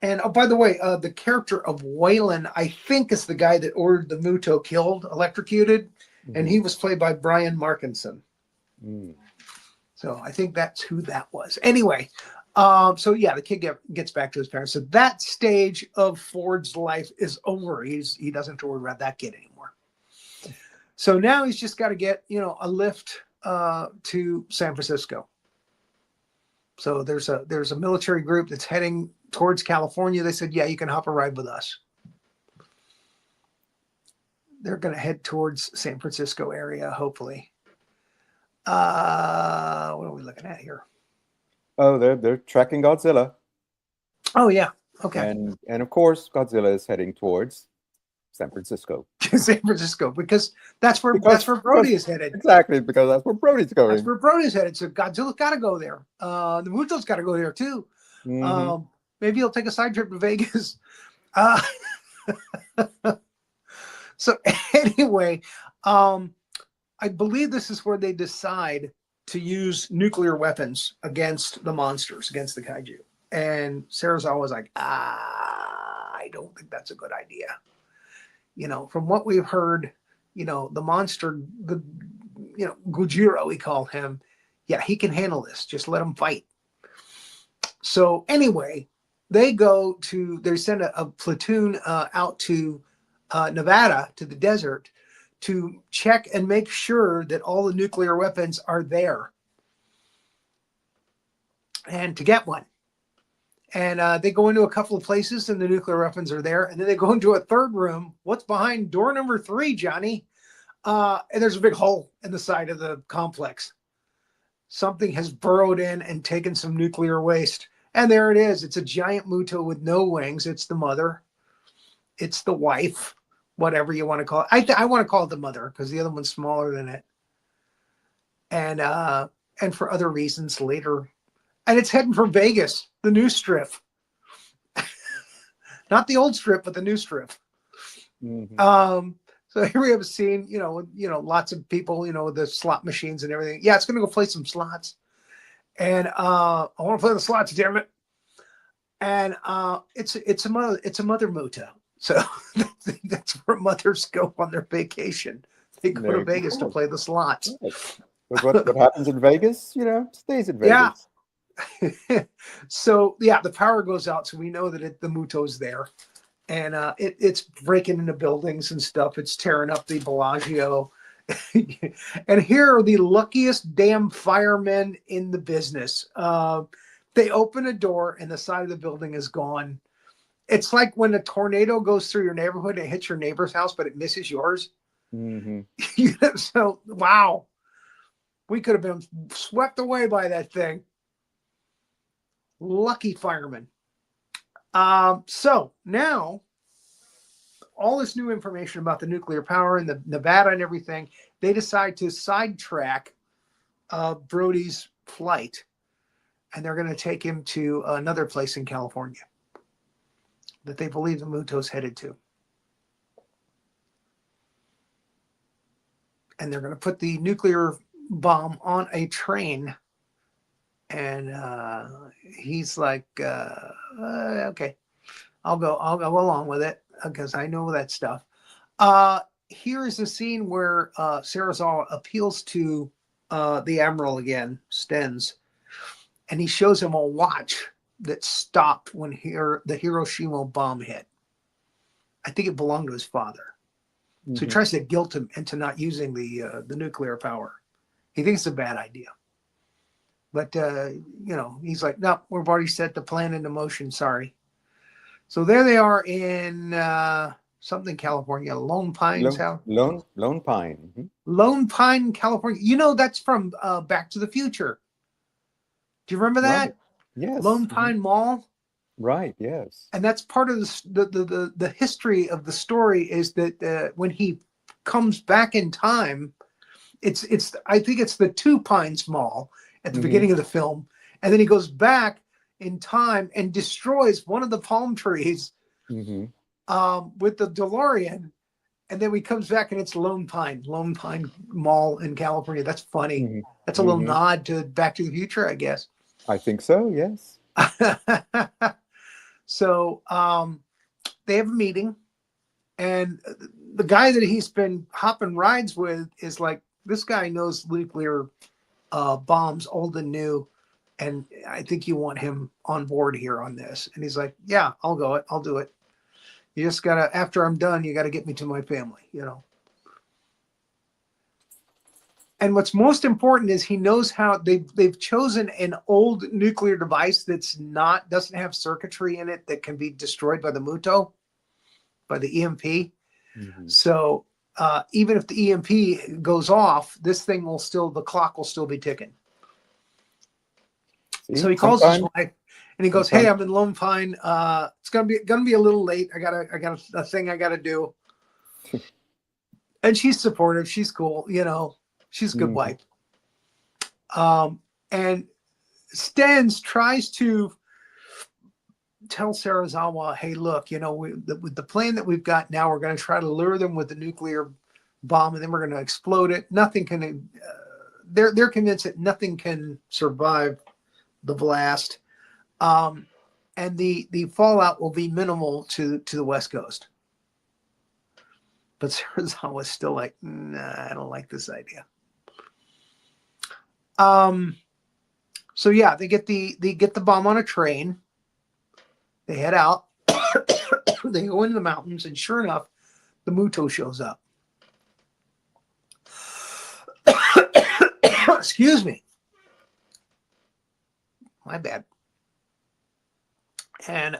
[SPEAKER 1] And oh, by the way, the character of Waylon, I think, is the guy that ordered the Muto killed, electrocuted, and he was played by Bryan Markinson.
[SPEAKER 2] Mm.
[SPEAKER 1] So I think that's who that was. Anyway, so yeah, the kid gets back to his parents. So that stage of Ford's life is over. He doesn't have to worry about that kid anymore. So now he's just got to get, a lift to San Francisco. So there's a military group that's heading towards California. They said, yeah, you can hop a ride with us. They're going to head towards San Francisco area, hopefully. What are we looking at here?
[SPEAKER 2] Oh, they're tracking Godzilla.
[SPEAKER 1] Oh yeah. Okay.
[SPEAKER 2] And of course Godzilla is heading towards San Francisco.
[SPEAKER 1] San Francisco, because that's where Brody is headed.
[SPEAKER 2] Exactly, because that's where Brody's going.
[SPEAKER 1] That's where Brody's headed. So Godzilla's got to go there. The Muto's got to go there too. Maybe he'll take a side trip to Vegas. So anyway, I believe this is where they decide to use nuclear weapons against the monsters, against the kaiju. And Serizawa was like, I don't think that's a good idea. You know, from what we've heard, you know, the monster, Gojiro, we call him. Yeah, he can handle this. Just let him fight. So anyway, they send a platoon out to Nevada, to the desert, to check and make sure that all the nuclear weapons are there and to get one. And they go into a couple of places and the nuclear weapons are there. And then they go into a third room. What's behind door number 3, Johnny? And there's a big hole in the side of the complex. Something has burrowed in and taken some nuclear waste. And there it is. It's a giant Muto with no wings. It's the mother. It's the wife, whatever you want to call it. I want to call it the mother because the other one's smaller than it. And for other reasons later. And it's heading for Vegas, the new strip. Not the old strip, but the new strip. So here we have a scene, you know, lots of people, you know, with the slot machines and everything. Yeah, it's going to go play some slots. And I want to play the slots, damn it. And it's a mother Muto. So that's where mothers go on their vacation. They go to Vegas to play the slots.
[SPEAKER 2] What happens in Vegas, you know, stays in Vegas.
[SPEAKER 1] Yeah. So yeah, the power goes out, so we know that the Muto's there, and it's breaking into buildings and stuff. It's tearing up the Bellagio, and here are the luckiest damn firemen in the business. They open a door, and the side of the building is gone. It's like when a tornado goes through your neighborhood and hits your neighbor's house, but it misses yours. So wow, we could have been swept away by that thing. Lucky fireman. So now all this new information about the nuclear power and the Nevada and everything, they decide to sidetrack Brody's flight, and they're going to take him to another place in California that they believe the Muto's headed to. And they're going to put the nuclear bomb on a train. And he's like, okay, I'll go along with it because I know that stuff. Here is a scene where Serizawa appeals to the Admiral again, Stenz, and he shows him a watch that stopped when the Hiroshima bomb hit. I think it belonged to his father. So he tries to guilt him into not using the nuclear power. He thinks it's a bad idea. But, you know, he's like, no, we've already set the plan into motion. Sorry. So there they are in something, California, Lone Pines.
[SPEAKER 2] Lone Pine.
[SPEAKER 1] Lone Pine, California. You know, that's from Back to the Future. Do you remember that?
[SPEAKER 2] Right. Yes.
[SPEAKER 1] Lone Pine Mall.
[SPEAKER 2] Right. Yes.
[SPEAKER 1] And that's part of the history of the story is that when he comes back in time, I think it's the Two Pines Mall at the beginning of the film. And then he goes back in time and destroys one of the palm trees with the DeLorean. And then he comes back and it's Lone Pine Mall in California. That's funny. That's a little nod to Back to the Future, I guess.
[SPEAKER 2] I think so, yes.
[SPEAKER 1] So they have a meeting. And the guy that he's been hopping rides with is like, this guy knows nuclear bombs, old and new, and I think you want him on board here on this. And he's like, yeah, I'll do it. You just gotta, after I'm done, you gotta get me to my family, you know. And what's most important is he knows how they've chosen an old nuclear device doesn't have circuitry in it that can be destroyed by the Muto, by the EMP. So even if the EMP goes off, this thing the clock will still be ticking. See, so he calls his wife and he goes, hey, I'm in Lone Pine. It's gonna be a little late. I got a thing I gotta do. And she's supportive. She's cool. You know, she's a good wife. And Stens tries to tell Sarazawa, hey, look, you know, with the plan that we've got now, we're going to try to lure them with the nuclear bomb, and then we're going to explode it. Nothing can, they're convinced that nothing can survive the blast. And the fallout will be minimal to the West Coast. But Sarazawa's still like, nah, I don't like this idea. So yeah, they get the bomb on a train. They head out. They go into the mountains, and sure enough, the Muto shows up. Excuse me. My bad. And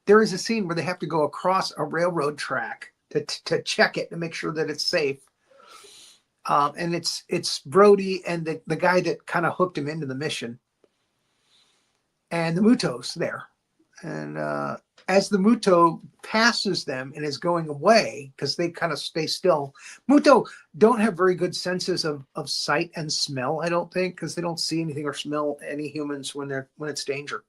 [SPEAKER 1] there is a scene where they have to go across a railroad track to check it to make sure that it's safe. And it's Brody and the guy that kind of hooked him into the mission. And the Muto's there. And as the Muto passes them and is going away, because they kind of stay still, Muto don't have very good senses of sight and smell, I don't think, because they don't see anything or smell any humans when it's danger.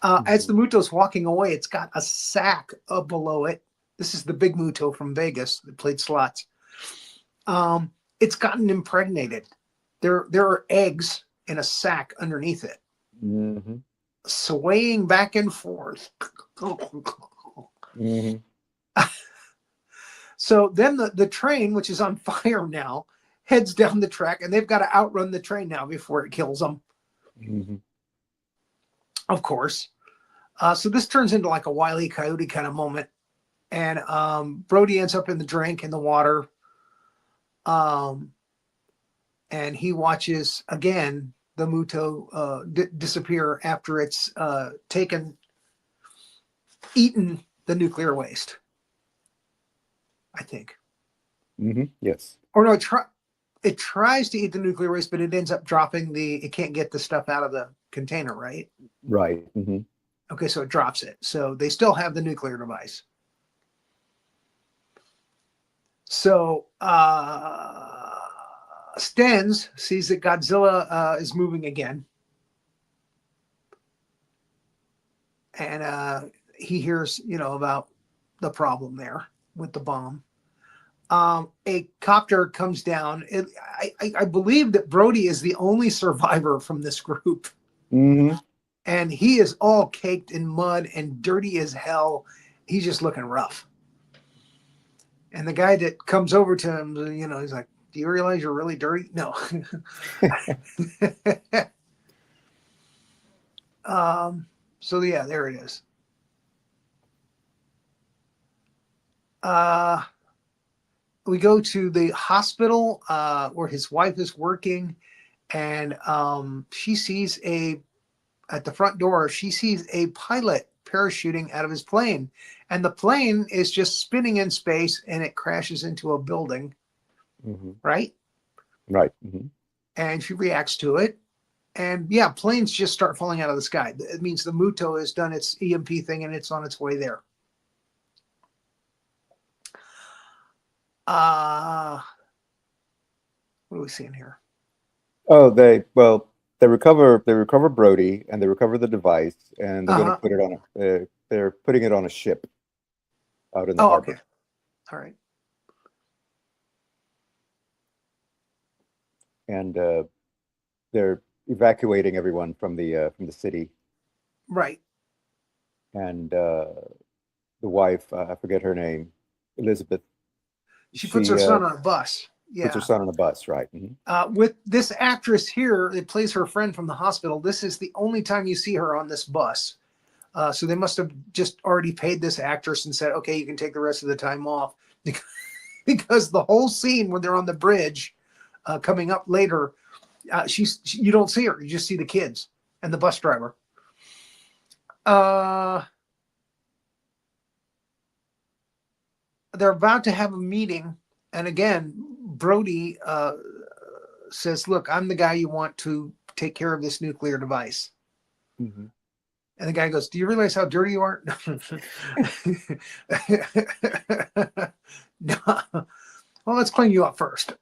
[SPEAKER 1] As the Muto's walking away, it's got a sack up below it. This is the big Muto from Vegas that played slots. It's gotten impregnated. There are eggs in a sack underneath it.
[SPEAKER 2] Mm-hmm.
[SPEAKER 1] Swaying back and forth.
[SPEAKER 2] Mm-hmm.
[SPEAKER 1] So then the train, which is on fire now, heads down the track, and they've got to outrun the train now before it kills them.
[SPEAKER 2] Mm-hmm.
[SPEAKER 1] Of course. So this turns into like a Wile E. Coyote kind of moment. And Brody ends up in the drink, in the water. And he watches, again, the Muto disappear after it's eaten the nuclear waste, I think.
[SPEAKER 2] Mm-hmm. Yes.
[SPEAKER 1] Or no, it tries to eat the nuclear waste, but it ends up dropping it can't get the stuff out of the container, right?
[SPEAKER 2] Right. Mm-hmm.
[SPEAKER 1] Okay, so it drops it. So they still have the nuclear device. So Stens sees that Godzilla is moving again. And he hears, about the problem there with the bomb. A copter comes down. I believe that Brody is the only survivor from this group.
[SPEAKER 2] Mm-hmm.
[SPEAKER 1] And he is all caked in mud and dirty as hell. He's just looking rough. And the guy that comes over to him, he's like, do you realize you're really dirty? No. So yeah, there it is. We go to the hospital where his wife is working, and she sees at the front door, she sees a pilot parachuting out of his plane, and the plane is just spinning in space, and it crashes into a building.
[SPEAKER 2] Mm-hmm.
[SPEAKER 1] Right.
[SPEAKER 2] Mm-hmm.
[SPEAKER 1] And she reacts to it, and yeah, planes just start falling out of the sky. It means the Muto has done its EMP thing, and it's on its way there. What are we seeing here?
[SPEAKER 2] Oh, they recover Brody, and they recover the device, and they're going to put it on they're putting it on a ship out in the harbor.
[SPEAKER 1] Okay. All right.
[SPEAKER 2] And they're evacuating everyone from the city.
[SPEAKER 1] Right.
[SPEAKER 2] And the wife, I forget her name, Elizabeth.
[SPEAKER 1] She puts her son on a bus. Yeah.
[SPEAKER 2] Puts her son on a bus, right. Mm-hmm.
[SPEAKER 1] With this actress here that plays her friend from the hospital, this is the only time you see her on this bus. So they must have just already paid this actress and said, okay, you can take the rest of the time off. Because the whole scene when they're on the bridge coming up later, you don't see her. You just see the kids and the bus driver. They're about to have a meeting. And again, Brody says, look, I'm the guy you want to take care of this nuclear device.
[SPEAKER 2] Mm-hmm.
[SPEAKER 1] And the guy goes, do you realize how dirty you are? No. Well, let's clean you up first.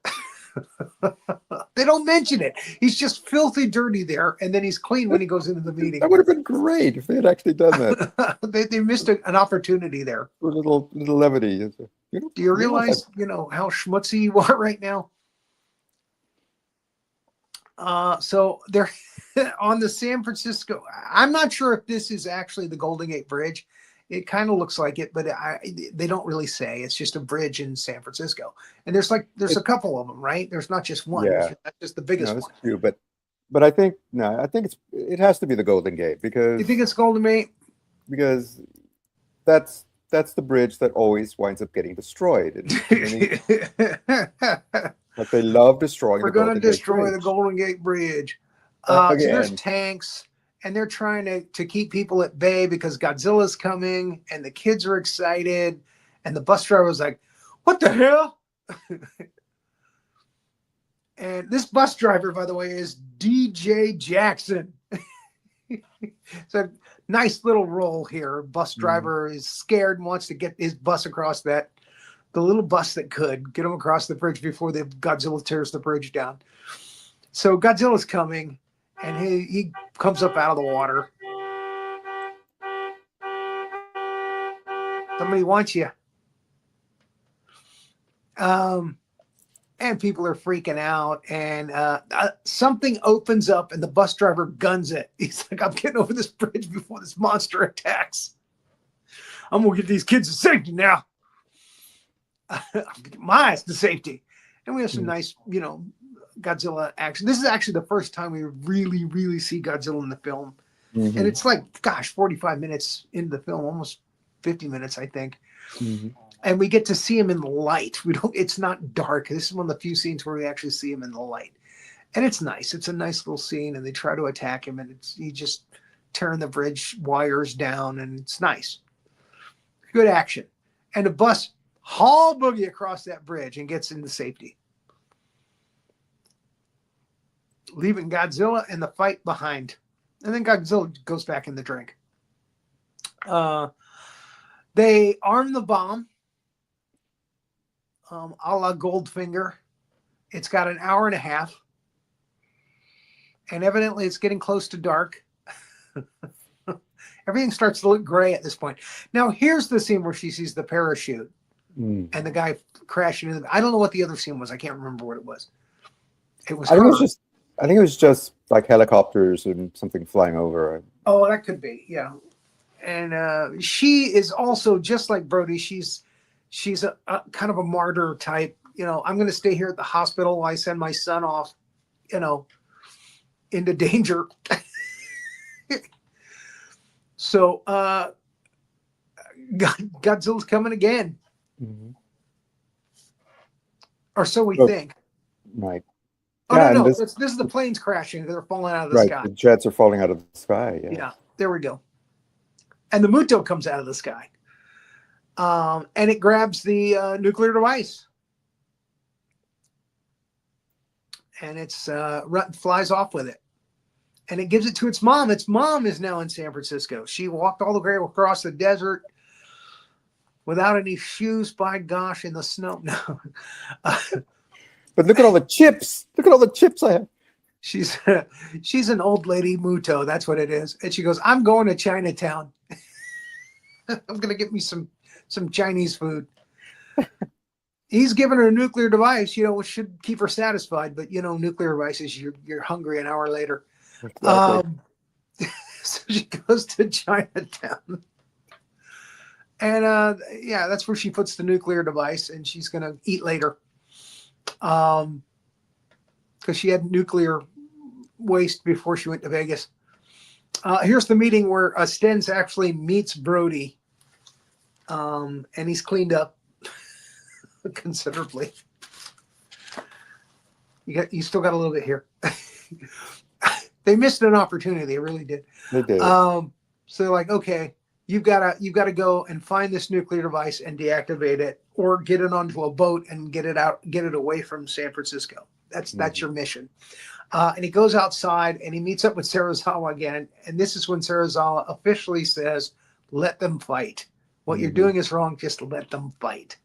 [SPEAKER 1] They don't mention it. He's just filthy dirty there, and then he's clean when he goes into the meeting.
[SPEAKER 2] That would have been great if they had actually done that.
[SPEAKER 1] They missed an opportunity there.
[SPEAKER 2] For a little levity.
[SPEAKER 1] Do you realize, how schmutzy you are right now? So they're on the San Francisco. I'm not sure if this is actually the Golden Gate Bridge. It kind of looks like it, but they don't really say. It's just a bridge in San Francisco, and there's a couple of them, right? There's not just one.
[SPEAKER 2] Yeah,
[SPEAKER 1] that's just the biggest one.
[SPEAKER 2] Few, but I think it has to be the Golden Gate, because
[SPEAKER 1] you think it's Golden Gate,
[SPEAKER 2] because that's the bridge that always winds up getting destroyed. Like they love destroying.
[SPEAKER 1] We're going to destroy the Golden Gate Bridge. So there's tanks. And they're trying to keep people at bay because Godzilla's coming, and the kids are excited. And the bus driver was like, "What the hell?" And this bus driver, by the way, is DJ Jackson. It's a nice little role here. Bus driver is scared and wants to get his bus across the little bus that could get him across the bridge before the Godzilla tears the bridge down. So Godzilla's coming. And he comes up out of the water. Somebody wants you. And people are freaking out. And something opens up, and the bus driver guns it. He's like, "I'm getting over this bridge before this monster attacks. I'm going to get these kids to safety now. I'm going to get my ass to safety." And we have some nice, Godzilla action. This is actually the first time we really, really see Godzilla in the film. And it's like, 45 minutes into the film, almost 50 minutes, I think. And we get to see him in the light. It's not dark. This is one of the few scenes where we actually see him in the light. And it's nice. It's a nice little scene, and they try to attack him, and he just tearing the bridge wires down, and it's nice. Good action. And the bus haul boogie across that bridge and gets into safety, leaving Godzilla and the fight behind. And then Godzilla goes back in the drink. They arm the bomb, a la Goldfinger. It's got an hour and a half. And evidently it's getting close to dark. Everything starts to look gray at this point. Now, here's the scene where she sees the parachute and the guy crashing into I don't know what the other scene was. I can't remember what it was. It was
[SPEAKER 2] I think it was just like helicopters and something flying over.
[SPEAKER 1] Oh, that could be, yeah. And she is also just like Brody. She's a kind of a martyr type. I'm going to stay here at the hospital while I send my son off, into danger. So Godzilla's coming again, or so we think.
[SPEAKER 2] Right.
[SPEAKER 1] Oh, yeah, no. This is the planes crashing. They're falling out of the sky.
[SPEAKER 2] The jets are falling out of the sky.
[SPEAKER 1] Yeah, there we go. And the Muto comes out of the sky. And it grabs the nuclear device. And it flies off with it. And it gives it to its mom. Its mom is now in San Francisco. She walked all the way across the desert without any shoes, by gosh, in the snow. No.
[SPEAKER 2] But look at all the chips. Look at all the chips I have.
[SPEAKER 1] She's an old lady Muto. That's what it is. And she goes, "I'm going to Chinatown. I'm going to get me some Chinese food." He's giving her a nuclear device, which should keep her satisfied. But, nuclear devices, you're hungry an hour later. Exactly. So she goes to Chinatown. And, that's where she puts the nuclear device, and she's going to eat later. Because she had nuclear waste before she went to Vegas. Here's the meeting where Stenz actually meets Brody, and he's cleaned up considerably. You still got a little bit here. They missed an opportunity. They really did.
[SPEAKER 2] They did.
[SPEAKER 1] So they're like, "Okay, you've got to go and find this nuclear device and deactivate it, or get it onto a boat and get it away from San Francisco. That's your mission." And he goes outside and he meets up with Serizawa again. And this is when Serizawa officially says, "Let them fight. What you're doing is wrong. Just let them fight."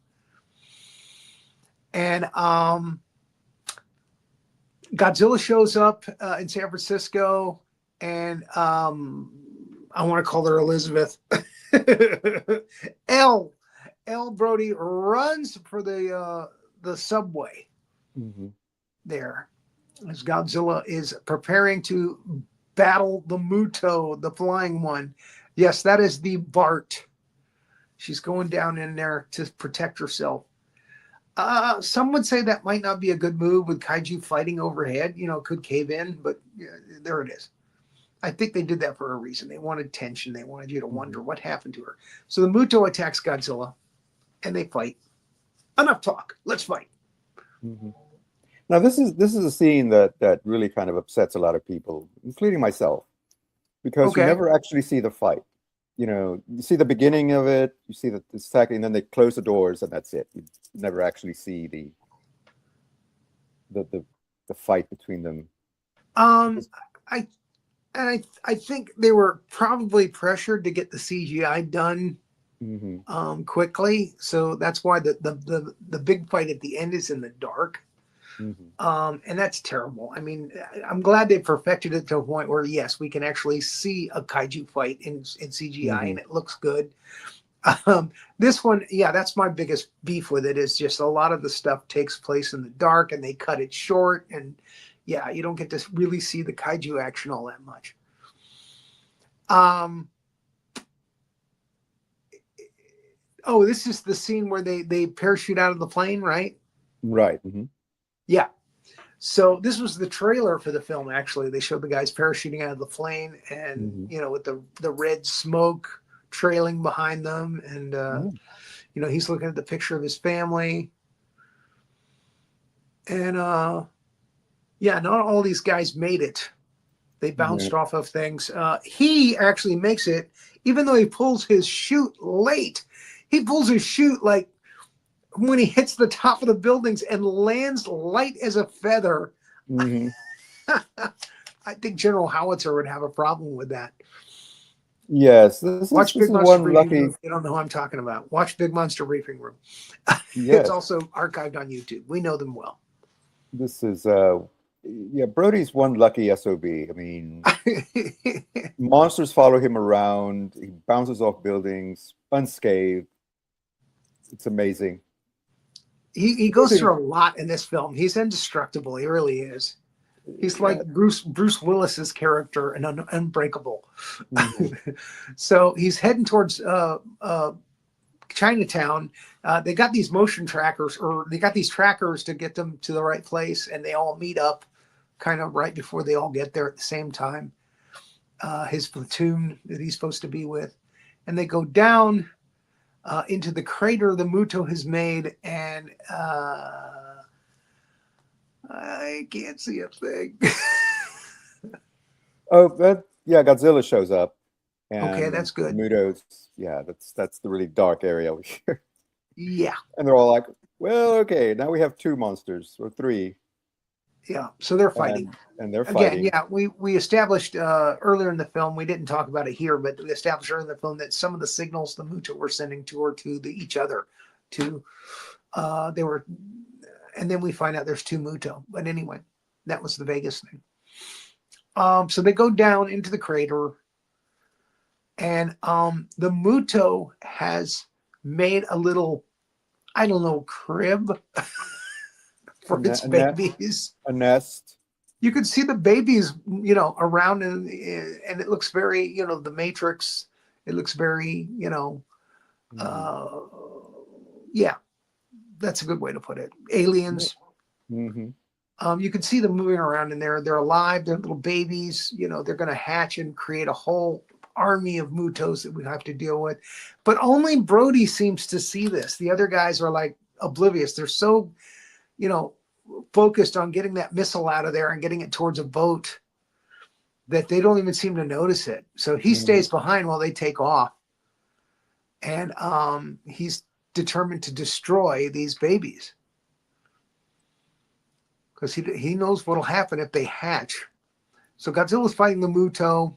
[SPEAKER 1] And Godzilla shows up in San Francisco, and I want to call her Elizabeth. L. Brody runs for the subway there, as Godzilla is preparing to battle the Muto, the flying one. Yes, that is the Bart. She's going down in there to protect herself. Some would say that might not be a good move with Kaiju fighting overhead. Could cave in, but yeah, there it is. I think they did that for a reason. They wanted tension. They wanted you to wonder what happened to her. So the Muto attacks Godzilla, and they fight. Enough talk. Let's fight.
[SPEAKER 2] Now this is a scene that really kind of upsets a lot of people, including myself, because you never actually see the fight. You see the beginning of it, you see the second, and then they close the doors, and that's it. You never actually see the fight between them.
[SPEAKER 1] I think they were probably pressured to get the CGI done quickly, so that's why the big fight at the end is in the dark. And that's terrible. I mean, I'm glad they perfected it to a point where, yes, we can actually see a kaiju fight in CGI and it looks good. This one, yeah, that's my biggest beef with it, is just a lot of the stuff takes place in the dark and they cut it short. And yeah, you don't get to really see the kaiju action all that much. Oh, this is the scene where they parachute out of the plane, right?
[SPEAKER 2] Right.
[SPEAKER 1] Yeah. So this was the trailer for the film. Actually, they showed the guys parachuting out of the plane, and with the red smoke trailing behind them, and he's looking at the picture of his family, and not all these guys made it. They bounced off of things. He actually makes it, even though he pulls his chute late. He pulls his chute like when he hits the top of the buildings and lands light as a feather. I think General Howitzer would have a problem with that.
[SPEAKER 2] Yes.
[SPEAKER 1] Watch Big Monster Briefing Room. You don't know who I'm talking about. Watch Big Monster Briefing Room. Yes. It's also archived on YouTube. We know them well.
[SPEAKER 2] This is, Brody's one lucky SOB. I mean, monsters follow him around. He bounces off buildings unscathed. It's amazing.
[SPEAKER 1] He goes through a lot in this film. He's indestructible. He really is. He's like Bruce Willis's character in Unbreakable. So he's heading towards Chinatown. They got these motion trackers, or they got these trackers to get them to the right place, and they all meet up kind of right before they all get there at the same time. His platoon that he's supposed to be with. And they go down into the crater the Muto has made, and I can't see a thing.
[SPEAKER 2] Godzilla shows up. And
[SPEAKER 1] okay, that's good.
[SPEAKER 2] Muto's, that's the really dark area over here.
[SPEAKER 1] Yeah.
[SPEAKER 2] And they're all like, well, okay, now we have 2 monsters, or 3.
[SPEAKER 1] Yeah, so they're fighting.
[SPEAKER 2] And they're fighting.
[SPEAKER 1] Again, we established earlier in the film, we didn't talk about it here, but we established earlier in the film that some of the signals the Muto were sending to each other. And then we find out there's 2 Muto. But anyway, that was the Vegas thing. So they go down into the crater, and the Muto has made a little, I don't know, crib for its babies.
[SPEAKER 2] A nest.
[SPEAKER 1] You could see the babies, around, and it looks very, the Matrix. It looks very, that's a good way to put it. Aliens. You can see them moving around in there. They're alive. They're little babies. They're going to hatch and create a whole army of Mutos that we have to deal with. But only Brody seems to see this. The other guys are like oblivious. They're so, focused on getting that missile out of there and getting it towards a boat that they don't even seem to notice it. So he stays behind while they take off. And he's determined to destroy these babies, because he knows what'll happen if they hatch. So Godzilla's fighting the Muto.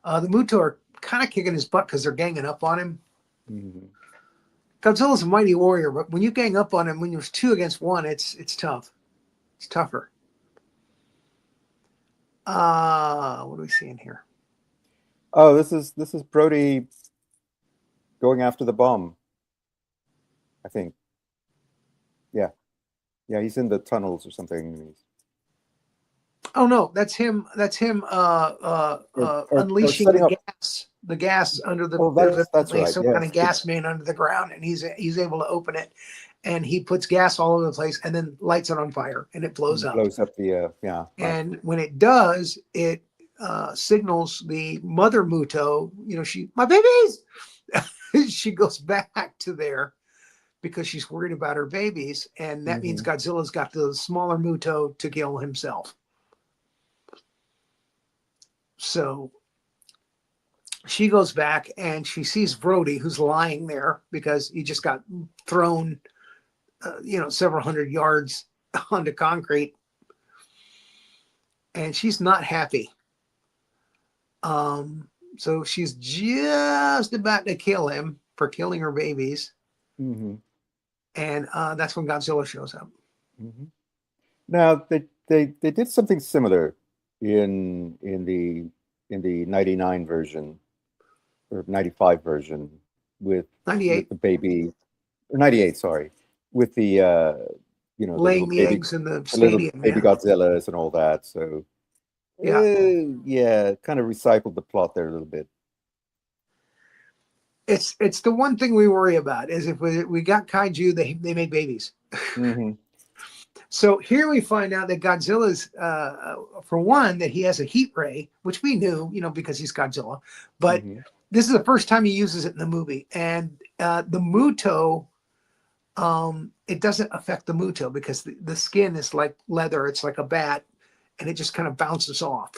[SPEAKER 1] The Muto are kind of kicking his butt because they're ganging up on him. Godzilla's a mighty warrior, but when you gang up on him, when there's 2 against 1, it's tough. It's tougher. What do we see in here?
[SPEAKER 2] Oh, this is Brody going after the bomb, I think. Yeah. Yeah, he's in the tunnels or something.
[SPEAKER 1] Oh no, that's him. That's him unleashing the gas under the.
[SPEAKER 2] Oh, that's right.
[SPEAKER 1] Some kind of gas main under the ground, and he's able to open it, and he puts gas all over the place, and then lights it on fire, and it blows up.
[SPEAKER 2] Blows up the yeah.
[SPEAKER 1] And right. When it does, it signals the mother Muto. You know, my babies. She goes back to there because she's worried about her babies, and that means Godzilla's got the smaller Muto to kill himself. So she goes back and she sees Brody, who's lying there because he just got thrown, several hundred yards onto concrete. And she's not happy. So she's just about to kill him for killing her babies. Mm-hmm. And that's when Godzilla shows up.
[SPEAKER 2] Mm-hmm. Now, they did something similar in the 99 version or 95 version with
[SPEAKER 1] 98
[SPEAKER 2] with the baby, or 98, sorry, with the
[SPEAKER 1] laying the eggs in the stadium,
[SPEAKER 2] baby Godzillas and all that. So yeah, kind of recycled the plot there a little bit.
[SPEAKER 1] It's the one thing we worry about is if we got kaiju, they made babies. Mm-hmm. So here we find out that Godzilla's, for one, that he has a heat ray, which we knew, because he's Godzilla. But this is the first time he uses it in the movie. And the Muto, it doesn't affect the Muto because the skin is like leather. It's like a bat, and it just kind of bounces off.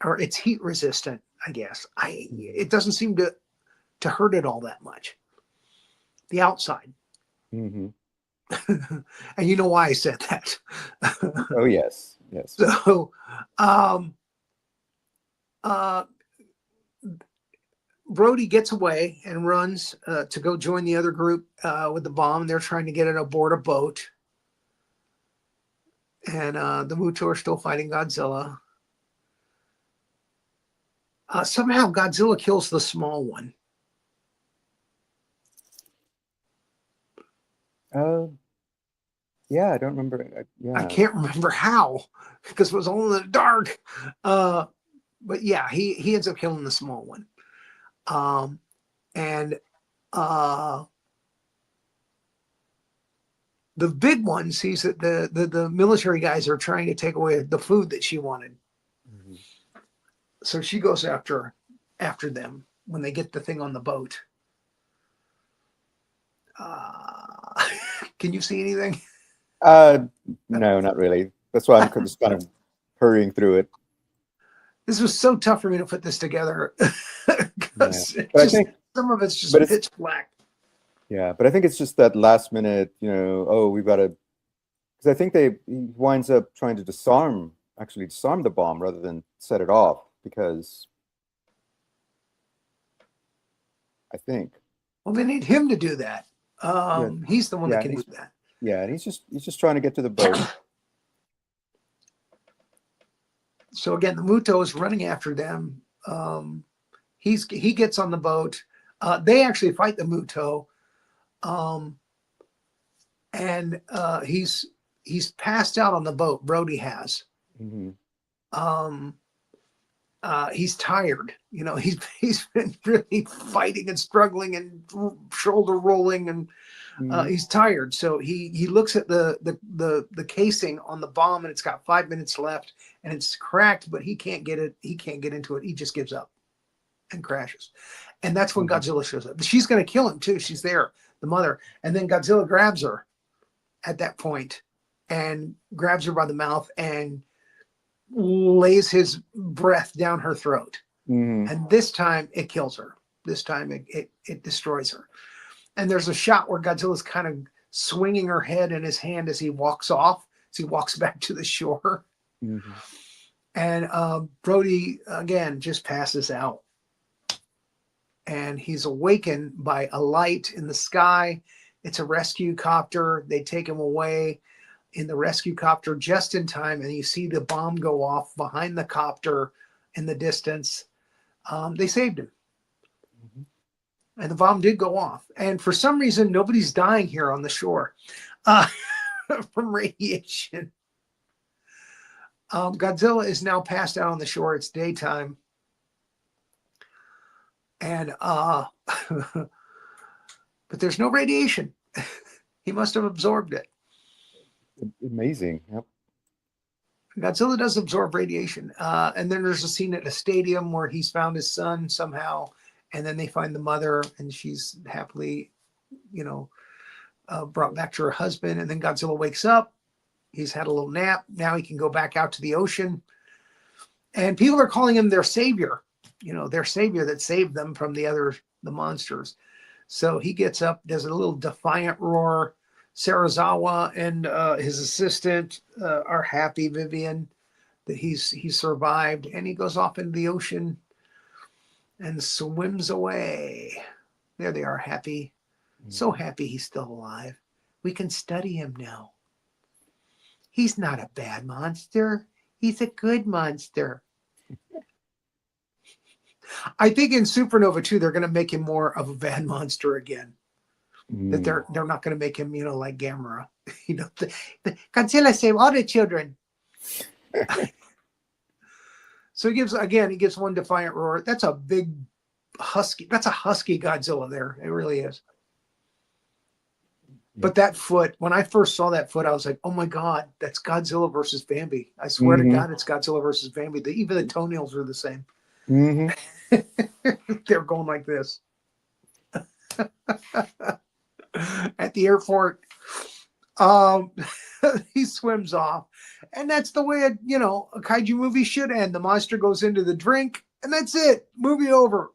[SPEAKER 1] Or it's heat resistant, I guess. It doesn't seem to hurt it all that much. The outside. Mm-hmm. And you know why I said that.
[SPEAKER 2] Oh, yes.
[SPEAKER 1] So Brody gets away and runs to go join the other group with the bomb. They're trying to get it aboard a boat. And the Muto are still fighting Godzilla. Somehow Godzilla kills the small one.
[SPEAKER 2] Yeah, I don't remember.
[SPEAKER 1] I can't remember how because it was all in the dark. But yeah, he ends up killing the small one. And the big one sees that the military guys are trying to take away the food that she wanted. Mm-hmm. So she goes after them when they get the thing on the boat. Can you see anything?
[SPEAKER 2] No, not really. That's why I'm just kind of hurrying through it.
[SPEAKER 1] This was so tough for me to put this together because
[SPEAKER 2] I think
[SPEAKER 1] some of it's just pitch black.
[SPEAKER 2] Yeah, but I think it's just that last minute, we've got to, because I think he winds up trying to disarm the bomb rather than set it off because I think.
[SPEAKER 1] Well, they need him to do that. He's the one that can do that.
[SPEAKER 2] Yeah, and he's just trying to get to the boat.
[SPEAKER 1] So again, the Muto is running after them. He gets on the boat. They actually fight the Muto, and he's passed out on the boat. Brody has. Mm-hmm. He's tired. He's been really fighting and struggling and shoulder rolling and. He's tired, so he looks at the casing on the bomb, and it's got 5 minutes left, and it's cracked, but he can't get it. He can't get into it. He just gives up and crashes, and that's when Godzilla shows up. She's going to kill him too. She's there, the mother, and then Godzilla grabs her at that point and grabs her by the mouth and lays his breath down her throat. And this time it kills her. This time it destroys her. And there's a shot where Godzilla's kind of swinging her head in his hand as he walks off, as he walks back to the shore. Mm-hmm. And Brody, again, just passes out. and he's awakened by a light in the sky. It's a rescue copter. They take him away in the rescue copter just in time, and you see the bomb go off behind the copter in the distance. They saved him. Mm-hmm. And the bomb did go off. And for some reason, nobody's dying here on the shore from radiation. Godzilla is now passed out on the shore. It's daytime. And but there's no radiation. He must have absorbed it.
[SPEAKER 2] Amazing. Yep.
[SPEAKER 1] Godzilla does absorb radiation. And then there's a scene at a stadium where he's found his son somehow, and then they find the mother, and she's happily, brought back to her husband. And then Godzilla wakes up. He's had a little nap. Now he can go back out to the ocean. And people are calling him their savior. Their savior that saved them from the monsters. So he gets up, does a little defiant roar. Sarazawa and his assistant are happy, Vivian, that he survived, and he goes off into the ocean and swims away. There they are, happy. So happy he's still alive. We can study him now. He's not a bad monster. He's a good monster. I think in Supernova 2, they're going to make him more of a bad monster again. That they're not going to make him, like Gamera. The Godzilla saved all the children. So he gives one defiant roar. That's a big husky. That's a husky Godzilla there. It really is. But that foot, when I first saw that foot, I was like, oh my God, that's Godzilla versus Bambi. I swear to God, it's Godzilla versus Bambi. Even the toenails are the same. Mm-hmm. They're going like this. At the airport, he swims off. And that's the way a kaiju movie should end. The monster goes into the drink, and that's it. Movie over.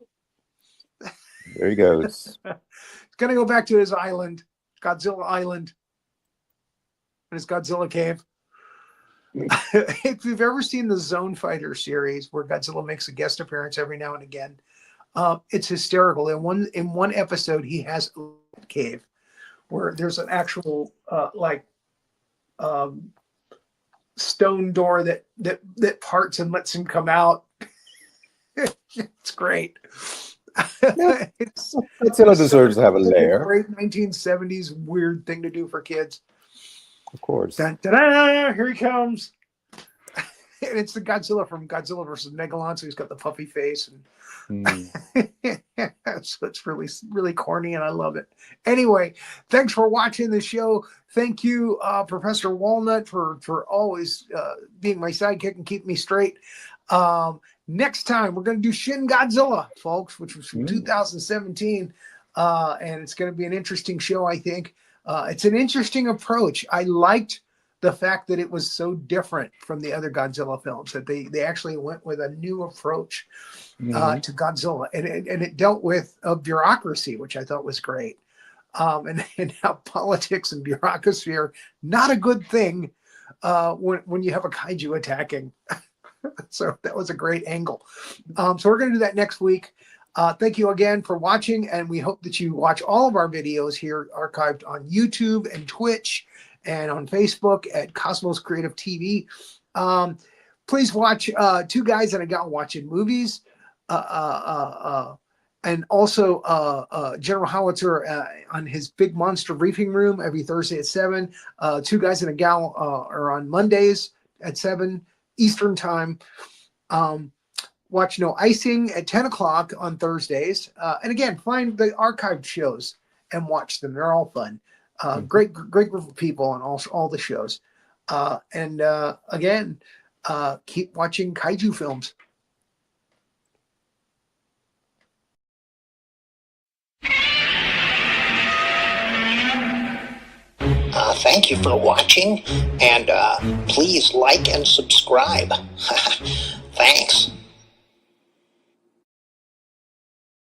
[SPEAKER 2] There he goes.
[SPEAKER 1] He's going to go back to his island. Godzilla Island, and his Godzilla cave. If you've ever seen the Zone Fighter series, where Godzilla makes a guest appearance every now and again, it's hysterical. In one episode, he has a cave where there's an actual stone door that parts and lets him come out. It's great.
[SPEAKER 2] Yeah. Godzilla deserves to have a lair.
[SPEAKER 1] Great 1970s weird thing to do for kids.
[SPEAKER 2] Of course.
[SPEAKER 1] Dun, da-da, here he comes. And it's the Godzilla from Godzilla versus Megalon, so he's got the puffy face. And so it's really, really corny, and I love it. Anyway, thanks for watching the show. Thank you, Professor Wallnott, for always being my sidekick and keeping me straight. Next time, we're going to do Shin Godzilla, folks, which was from 2017. And it's going to be an interesting show, I think. It's an interesting approach. I liked the fact that it was so different from the other Godzilla films, that they actually went with a new approach to Godzilla. And it dealt with a bureaucracy, which I thought was great. And how politics and bureaucracy are not a good thing when you have a kaiju attacking. So that was a great angle. So we're going to do that next week. Thank you again for watching, and we hope that you watch all of our videos here archived on YouTube and Twitch and on Facebook at Cosmos Creative TV. Please watch Two Guys and a Gal Watching Movies. And also General Howitzer on his Big Monster Briefing Room every Thursday at 7. Two Guys and a Gal are on Mondays at 7 Eastern Time. Watch No Icing at 10 o'clock on Thursdays. And again, find the archived shows and watch them. They're all fun. Great group of people on all the shows. And again, keep watching kaiju films.
[SPEAKER 3] Thank you for watching, and please like and subscribe. Thanks.